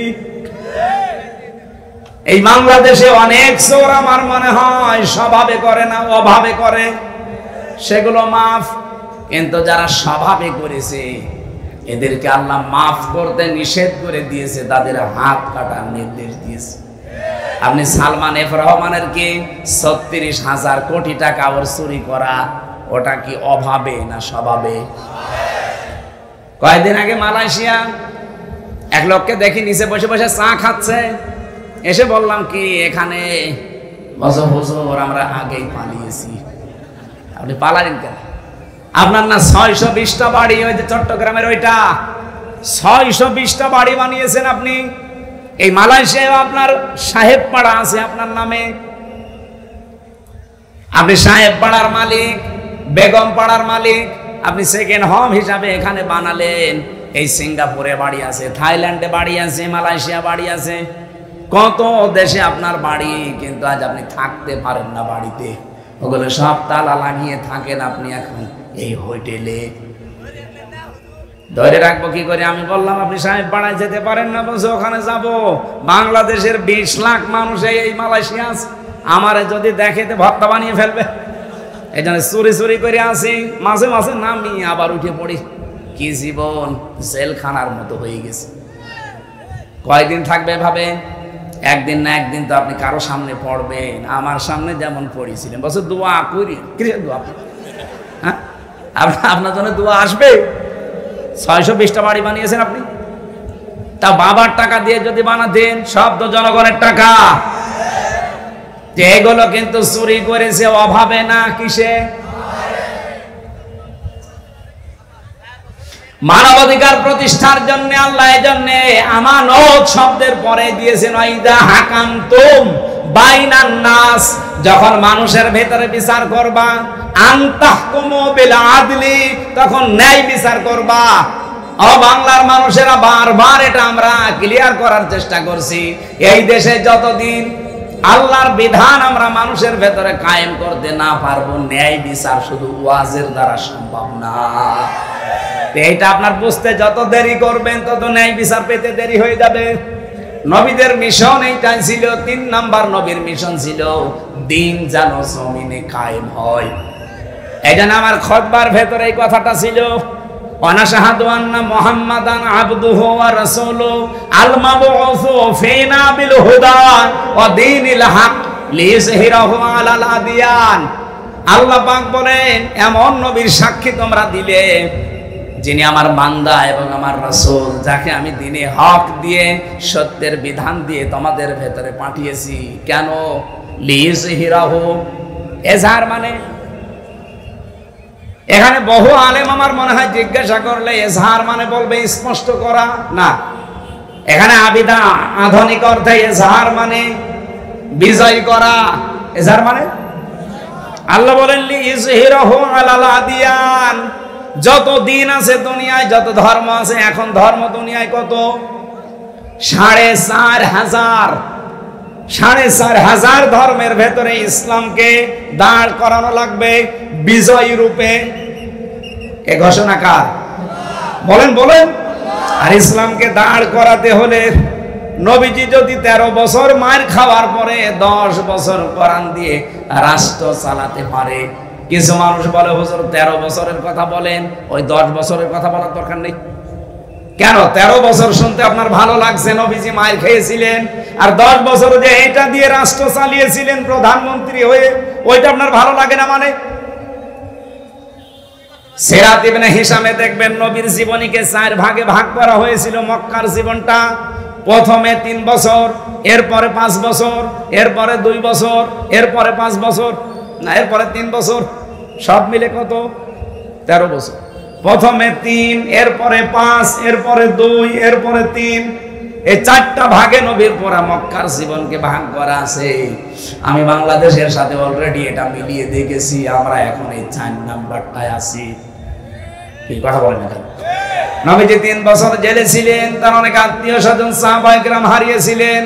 এই বাংলাদেশে অনেক চোর আমার মনে হয় স্বভাবে করে না, অভাবে করে, সেগুলো মাফ। কিন্তু যারা স্বভাবে করেছে এদেরকে আল্লাহ মাফ করতে নিষেধ করে দিয়েছে, তাদের হাত কাটার নির্দেশ দিয়েছে। আপনি সালমান এফ রহমানের কি ৩৬,০০০ কোটি টাকা ওর চুরি করা, ওটা কি অভাবে না স্বভাবে? কয়েকদিন আগে মালয়েশিয়া এক লোককে দেখি নিচে বসে বসে চা খাচ্ছে। এসে বললাম কি এখানে হুজুর আমরা আগেই পালিয়েছি। আপনি পালালেন কেন? আপনার না ৬২০টা বাড়ি, ওই যে চট্টগ্রামের ওইটা ৬২০টা বাড়ি বানিয়েছেন আপনি। এই মালয়েশিয়ায় আপনার সাহেব পাড়া আছে আপনার নামে, আপনি সাহেব পাড়ার মালিক, বেগম পাড়ার মালিক। আপনি সেকেন্ড হোম হিসাবে এখানে বানালেন। এই সিঙ্গাপুরে বাড়ি আছে, থাইল্যান্ডে বাড়ি আছে, মালয়েশিয়া বাড়ি আছে, কত দেশে আপনার বাড়ি, কিন্তু আজ আপনি থাকতে পারেন না বাড়িতে। ওগুলো সব তালা লাগিয়ে থাকেন আপনি এখন এই হোটেলে। ধরে রাখবো কি করে? আমি বললাম আপনি সাহেব পাড়ায় যেতে পারেন না, বলছে ওখানে যাব। বাংলাদেশের ২০ লাখ মানুষ এই মালয়েশিয়া আছে, আমারে যদি দেখে তো ভর্তা বানিয়ে ফেলবে। এই জন্য চুরি চুরি করে আসি, মাঝে মাঝে নামি আবার উঠে পড়ি। কি জীবন জেলখানার মতো হয়ে গেছে। কয়দিন থাকবে ভাবে? একদিন না একদিন তো আপনি কারো সামনে পড়বেন। আমার সামনে যেমন পড়েছিলেন, বলছে দোয়া করি। কিসের দোয়া? হ্যাঁ, আপনার জন্য দোয়া আসবে। ৬২০টা বাড়ি বানিয়েছেন আপনি, তা বাবার টাকা দিয়ে যদি বানাতেন, সব তো জনগণের টাকা। যে এগুলো কিন্তু চুরি করেছে অভাবে না, কিসে? মানবাধিকার প্রতিষ্ঠার জন্য আল্লাহ এই জন্য আমানত শব্দের পরে দিয়েছেন ওয়াইদা হাকামতুম বাইনান নাস, যখন মানুষের ভেতরে বিচার করবা, আনতাহকুমু বিল আদলি, তখন ন্যায় বিচার করবা। ও বাংলার মানুষেরা বারবার এটা আমরা ক্লিয়ার করার চেষ্টা করছি। এই দেশে যতদিন আল্লাহর বিধান আমরা মানুষের ভেতরে কায়েম করতে না পারবো, ন্যায় বিচার শুধু ওয়াজের দ্বারা সম্ভব না। এইটা আপনার বুঝতে যত দেরি করবেন তত ন্যায় বিচার পেতে দেরি হয়ে যাবে। নবীদের মিশন এইটাই ছিল। ৩ নাম্বার নবীর মিশন ছিল দিন যেন জমিনে কায়েম হয়। এই জন্য আমার খুতবার ভেতরে এই কথাটা ছিল, ওয়ানাশহাদু আন্না মুহাম্মাদান আবদুহু ওয়া রাসূলুহু আল মাবউসু ফিনা বিল হুদা ওয়া দীনিল হক লিইয়ুযহিরাহু আলাল আদিয়ান। আল্লাহ পাক বলেন এমন নবীর সাক্ষী তোমরা দিলে যিনি আমার বান্দা এবং আমার রাসূল, যাকে আমি দ্বীনে হক দিয়ে সত্যের বিধান দিয়ে তোমাদের ভেতরে পাঠিয়েছি। কেন? লিইয়ুযহিরাহু, এজাহার মানে এখানে বহু আলেম আমার মনে হয় জিজ্ঞাসা করলে এজহার মানে বলবে স্পষ্ট করা না। এখানে আবিদা আধুনিক অর্থে এজহার মানে বিজয় করা। এজহার মানে আল্লাহ বলেন লিইয়ুযহিরাহু আলাল আদিয়ান, যত দিন আছে দুনিয়ায়, যত ধর্ম আছে। এখন ধর্ম দুনিয়ায় কত? ৪,৫০০ ধর্মের ভেতরে ইসলামকে দাঁড় করানো লাগবে বিজয়ী রূপে। এ ঘোষণা কার? বলেন বলেন। আর ইসলামকে দাঁড় করাতে হলে নবীজি যদি ১৩ বছর মার খাওয়ার পরে ১০ বছর কোরআন দিয়ে রাষ্ট্র চালাতে পারে, কিছু মানুষ বলে হুজুর 13 বছরের কথা বলেন, ওই 10 বছরের কথা বলার দরকার নেই। কেন 13 বছর শুনতে আপনার ভালো লাগছে? নবীজি মায়ের খেয়েছিলেন। আর 10 বছর যে এটা দিয়ে রাষ্ট্র চালিয়েছিলেন প্রধানমন্ত্রী হয়ে, ওইটা আপনার ভালো লাগে না মানে? সিরাত ইবনে হিশামে দেখবেন নবীর জীবনীকে 4 ভাগে ভাগ করা হয়েছিল। মক্কার জীবনটা প্রথমে 3 বছর, এরপরে 5 বছর, এরপরে 2 বছর, এরপরে 5 বছর, না এরপরে 3 বছর, সব মিলে কত? 13 বছর। প্রথমে 3, এরপরে 5, এরপরে 2, এরপরে 3, এই 4টা ভাগে নবীর পরা মক্কার জীবনকে ভাগ করা আছে। আমি বাংলাদেশের সাথে অলরেডি এটা মিলিয়ে দেখেছি, আমরা এখন এই 4 নাম্বারটায় আছি। কি কথা বলেন না? নবীজি 3 বছর জেলে ছিলেন, তার অনেক আত্মীয় স্বজন সাহাবায়ে কেরাম হারিয়েছিলেন।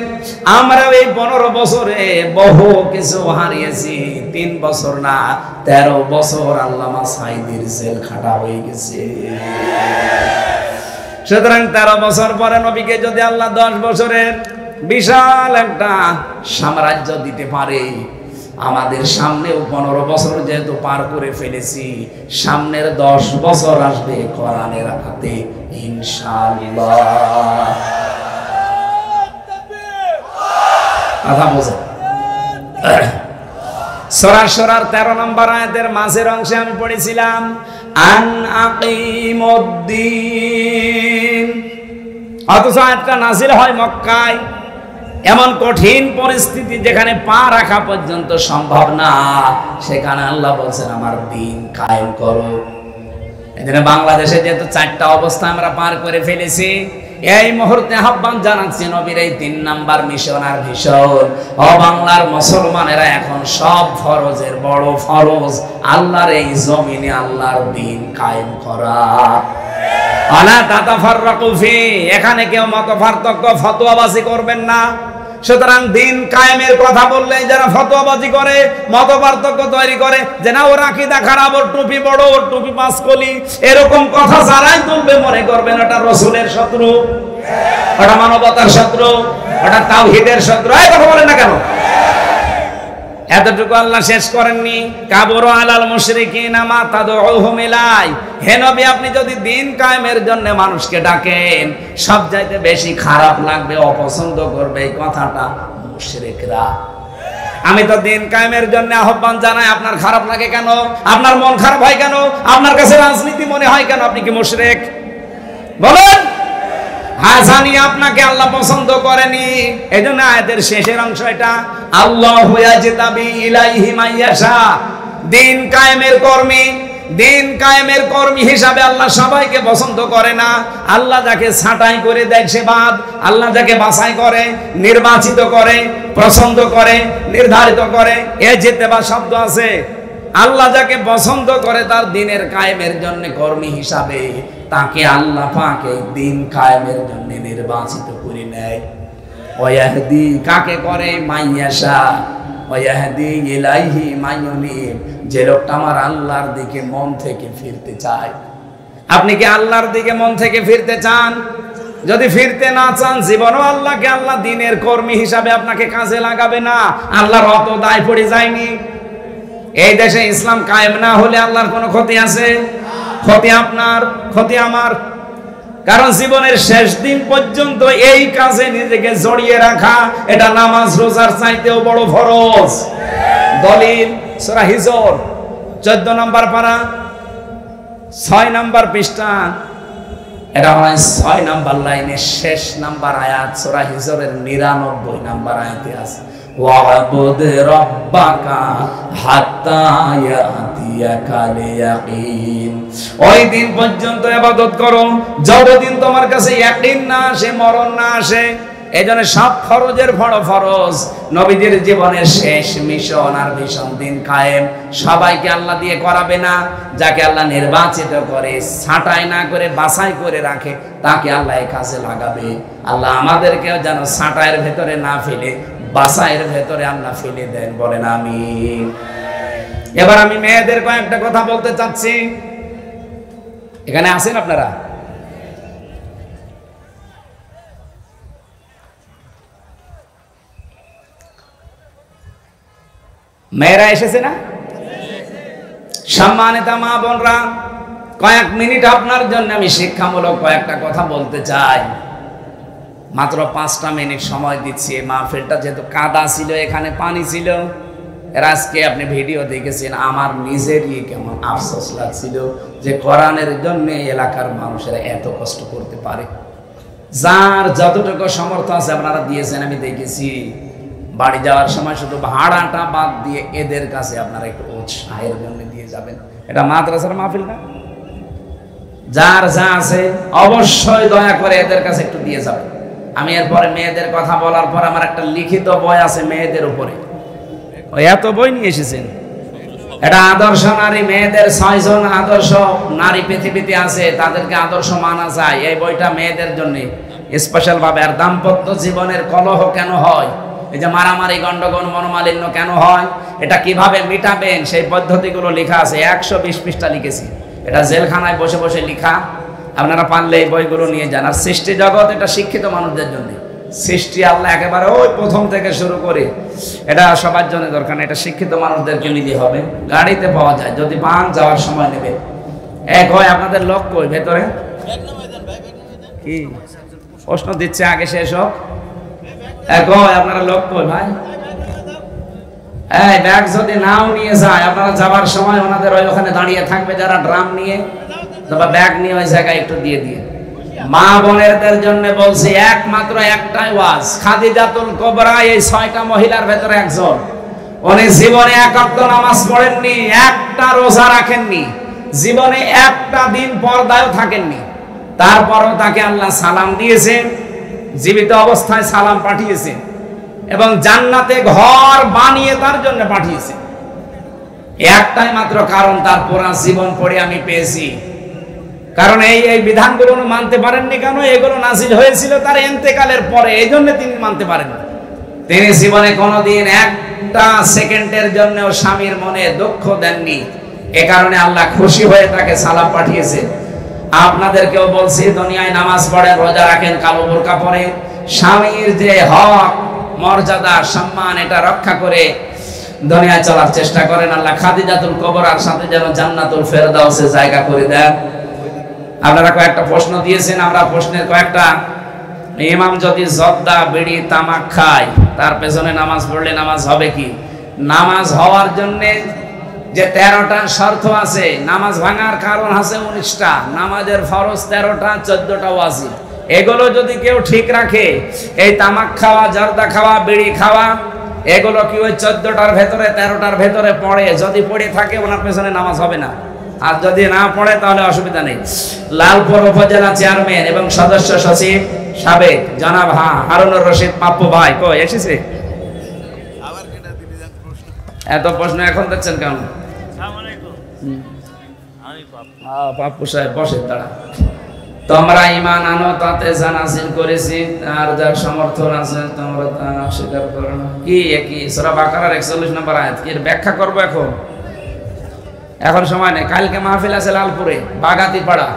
আমরা এই 15 বছরে বহু কিছু হারিয়েছি। 3 বছর না 13 বছর আল্লামা সাঈদীর জেল খাটা হয়ে গেছে। সুতরাং 13 বছর পরে নবীকে যদি আল্লাহ 10 বছরের বিশাল একটা সাম্রাজ্য দিতে পারে, আমাদের সামনেও 15 বছর যেহেতু পার করে ফেলেছি, সামনের 10 বছর আসবে কোরআনের হাতে ইনশাআল্লাহ। কথা বোঝেন? সূরা সূরার 13 নম্বর আয়াতের মাঝের অংশে আমি পড়েছিলাম আন আকিমুদ্দিন। অথচ আয়াতটা নাযিল হয় মক্কায়। এমন কঠিন পরিস্থিতি যেখানে পা রাখা পর্যন্ত সম্ভব না, সেখানে আল্লাহ বলছেন আমার দ্বীন কায়েম করো। এখানে বাংলাদেশে যেহেতু 4টা অবস্থা আমরা পার করে ফেলেছি, এই মুহূর্তে আহ্বান জানাচ্ছি নবীর এই 3 নাম্বার মিশন আর ভিশন। ও বাংলার মুসলমানেরা, এখন সব ফরজের বড় ফরজ আল্লাহর এই জমিনে আল্লাহর দ্বীন কায়েম করা। আলা তাতাফাররাকু ফি, এখানে কেউ মত পার্থক্য ফতোয়াবাজি করবেন না। সুতরাং দ্বীন কায়েমের কথা বললে যারা ফতোয়াবাজি করে, মত পার্থক্য তৈরি করে, যে না ওর আকীদা খারাপ, ওর টুপি বড়, ওর টুপি 5 কলি, এরকম কথা যারাই তুলবে মনে করবেন ওটা রাসূলের শত্রু, ওটা মানবতার শত্রু, ওটা তাওহীদের শত্রু। এই কথা বলেন না কেন? এতটুকু আল্লাহ শেষ করেননি, কাবুরু আলাল মুশরিকিনা মা তাদউহুম ইলাই। হে নবী, আপনি যদি দ্বীন কায়েমের জন্য মানুষকে ডাকেন, সবচাইতে বেশি খারাপ লাগবে, অপছন্দ করবে এই কথাটা মুশরিকরা। আমি তো দ্বীন কায়েমের জন্য আহ্বান জানাই, আপনার খারাপ লাগে কেন? আপনার মন খারাপ হয় কেন? আপনার কাছে রাজনীতি মনে হয় কেন? আপনি কি মুশরিক? বলেন। হাসানি আপনাকে আল্লাহ পছন্দ করেনি। এজন্য আয়াতের শেষের অংশ এটা, আল্লাহু ইয়াজতাবি ইলাইহি মাইয়াশা। দ্বীন কায়েমের কর্মী, দ্বীন কায়েমের কর্মী হিসাবে আল্লাহ সবাইকে পছন্দ করে না। আল্লাহ যাকে ছাঁটাই করে দেয় সে বাদ, আল্লাহ যাকে বাছাই করে, নির্বাচিত করে, পছন্দ করে, নির্ধারিত করে, এ জিতেবা শব্দ আছে। আল্লাহ যাকে পছন্দ করে তার দ্বীনের কায়েমের জন্য কর্মী হিসাবে, তাকে আল্লাহ পাক এই দ্বীন কায়েমের জন্য নির্বাচিত করে নেয়। ওয়াহদি কাকে করে? মাইয়াশা। ওয়াহদি ইলাইহি মাইয়ুনিব, যে লোকটা আমার আল্লাহর দিকে মন থেকে ফিরতে চায়। আপনি কি আল্লাহর দিকে মন থেকে ফিরতে চান? যদি ফিরতে না চান, জীবনও আল্লাহকে আল্লাহ দ্বীনের কর্মী হিসাবে আপনাকে কাজে লাগাবে না। আল্লাহর অত দায় পড়ে যায়নি। এই দেশে ইসলাম কায়েম না হলে আল্লাহর কোনো ক্ষতি আছে? ক্ষতি আপনার, ক্ষতি আমার। কারণ জীবনের শেষ দিন পর্যন্ত এই কাজে নিজেকে জড়িয়ে রাখা, এটা নামাজ রোজার চাইতেও বড় ফরজ। দলিল সূরা হিজর 14 নম্বর পারা 6 নম্বর পৃষ্ঠা, এটা হয় 6 নম্বর লাইনের শেষ নাম্বার আয়াত, সূরা হিজরের 99 নম্বর আয়াতে আছে, ওয়াবুদ রাব্বাকা হাত্তা ইয়াতিয়াকাল ইয়াকিন। ওই দিন পর্যন্ত ইবাদত করো যতদিন তোমার কাছে ইয়াকিন না আসে, মরণ না আসে। এজন্য সব ফরজের বড় ফরজ। নবীদের জীবনের শেষ মিশন আর ভীষণ দিন কায়েম। সবাইকে আল্লাহ দিয়ে করাবে না, যাকে আল্লাহ নির্বাচিত করে, ছাঁটাই না করে, বাছাই করে রাখে, তাকে আল্লাহ এই কাজে লাগাবে। আল্লাহ আমাদেরকেও যেন ছাঁটাইয়ের ভেতরে না ফেলে, বাছাইয়ের ভেতরে আল্লাহ ফেলে দেন, বলেন আমিন। এবার আমি মেয়েদের কয়েকটা কথা বলতে চাচ্ছি। এখানে আছেন আপনারা? মেয়েরা এসেছে না? সম্মানিত মা বোনরা, কয়েক মিনিট আপনার জন্য আমি শিক্ষামূলক কয়েকটা কথা বলতে চাই। মাত্র 5টা মিনিট সময় দিচ্ছি। এই মাহফিলটা যেহেতু কাদা ছিল, এখানে পানি ছিল, এর আজকে আপনি ভিডিও দেখেছেন, আমার নিজেরই কেমন আফসোস লাগছিল যে কোরআনের জন্য এলাকার মানুষেরা এত কষ্ট করতে পারে। যার যতটুকু সামর্থ্য আছে আপনারা দিয়েছেন, আমি দেখেছি। বাড়ি যাওয়ার সময় শুধু ভাড়াটা বাদ দিয়ে এদের কাছে আপনারা একটু উৎসাহের জন্য দিয়ে যাবেন। এটা মাদ্রাসার মাহফিল না? যার যা আছে অবশ্যই দয়া করে এদের কাছে একটু দিয়ে যাবেন। আমি এরপরে মেয়েদের কথা বলার পর আমার একটা লিখিত বই আছে মেয়েদের উপরে। এত বই নিয়ে এসেছেন। এটা আদর্শ নারী, মেয়েদের 6 জন আদর্শ নারী পৃথিবীতে আছে, তাদেরকে আদর্শ মানা যায়। এই বইটা মেয়েদের জন্য স্পেশাল ভাবে। আর দাম্পত্য জীবনের কলহ কেন হয়, এই যে মারামারি, গন্ডগোল, মনোমালিন্য কেন হয়, এটা কিভাবে মিটাবেন, সেই পদ্ধতিগুলো লেখা আছে। 120 পৃষ্ঠা লিখেছি। এটা জেলখানায় বসে বসে লেখা। আপনারা পারলে এই বইগুলো নিয়ে যান। আর সৃষ্টি জগৎ, এটা শিক্ষিত মানুষদের জন্য। সৃষ্টি আল্লাহ একেবারে ওই প্রথম থেকে শুরু করে, এটা সবার জন্য দরকার না, এটা শিক্ষিত মানুষদেরকে নিতে হবে। গাড়িতে পাওয়া যায়, যদি পান যাওয়ার সময় নেবে। এক হয় আপনাদের লোক কই ভেতরে কি প্রশ্ন দিচ্ছে, আগে শেষ হোক। এক হয় আপনারা লোক কই ভাই? এই ব্যাগ যদি নাও নিয়ে যায়, আপনারা যাবার সময় ওনাদের ওখানে দাঁড়িয়ে থাকবে যারা ড্রাম নিয়ে, তবে ব্যাগ নিয়ে ওই জায়গায় একটু দিয়ে দিয়ে। মা বোনেরদের জন্য বলছি, একমাত্র একটাই ওয়াজ। খাদিজাতুল কুবরা এই 6টা মহিলার ভেতরে একজন। উনি জীবনে 1 ওয়াক্ত নামাজ পড়েননি, একটা রোজা রাখেননি, জীবনে একটা দিন পর্দায় থাকেননি। তারপরও তাকে আল্লাহ সালাম দিয়েছেন, জীবিত অবস্থায় সালাম পাঠিয়েছেন, এবং জান্নাতে ঘর বানিয়ে তার জন্য পাঠিয়েছেন। একটাই মাত্র কারণ, তার পুরা জীবন পড়ে আমি পেয়েছি। কারণ এই বিধানগুলো মানতে পারেননি কেন? এগুলো নাজিল হয়েছিল তার ইন্তেকালের পরে, এই জন্য তিনি মানতে পারেননি। তিনি জীবনে কোনোদিন একটা সেকেন্ডের জন্য স্বামীর মনে দুঃখ দেননি। এ কারণে আল্লাহ খুশি হয়ে তাকে সালাম পাঠিয়েছে। আপনাদেরকেও বলছি, দুনিয়ায় নামাজ পড়েন, রোজা রাখেন, কালো বোরকা পরে, স্বামীর যে হক, মর্যাদা, সম্মান, এটা রক্ষা করে দুনিয়ায় চলার চেষ্টা করেন। আল্লাহ খাদিজাতুল কুবরার সাথে যেন জান্নাতুল ফেরদাউসে জায়গা করে দেন। আপনারা কয়েকটা প্রশ্ন দিয়েছেন, আমরা প্রশ্নের কয়েকটা। ইমাম যদি জর্দা, বিড়ি, তামাক খায়, তার পেছনে নামাজ পড়লে নামাজ হবে কি? নামাজ হওয়ার জন্য যে 13টা শর্ত আছে, নামাজ ভাঙার কারণ আছে 19টা। নামাজের ফরজ 13টা, 14টা ওয়াজিব। এগুলো যদি কেউ ঠিক রাখে, এই তামাক খাওয়া, জর্দা খাওয়া, বিড়ি খাওয়া, এগুলো কি ওই 14টার ভেতরে, 13টার ভেতরে পড়ে? যদি পড়ে থাকে, ওনার পেছনে নামাজ হবে না। আর যদি না পড়ে তাহলে অসুবিধা নেই। লালপুর উপজেলা চেয়ারম্যান এবং সদস্য সচিব সাবেক জনাব হারুনুর রশিদ পাপ্পু ভাই কই এসেছে? এত প্রশ্ন এখন দেখছেন কেন? পাপ্পু সাহেব বসে তারা। তোমরা ঈমান আনো, তাতে জানাজিল করেছি, আর যার সমর্থন আছে তোমরা তা স্বীকার করো না। কি সূরা বাকারার 41 নম্বর আয়াত। কি ব্যাখ্যা করবো এখন? সময় নেই। কালকে মাহফিল আছে লালপুরে, বাগাতিপাড়া।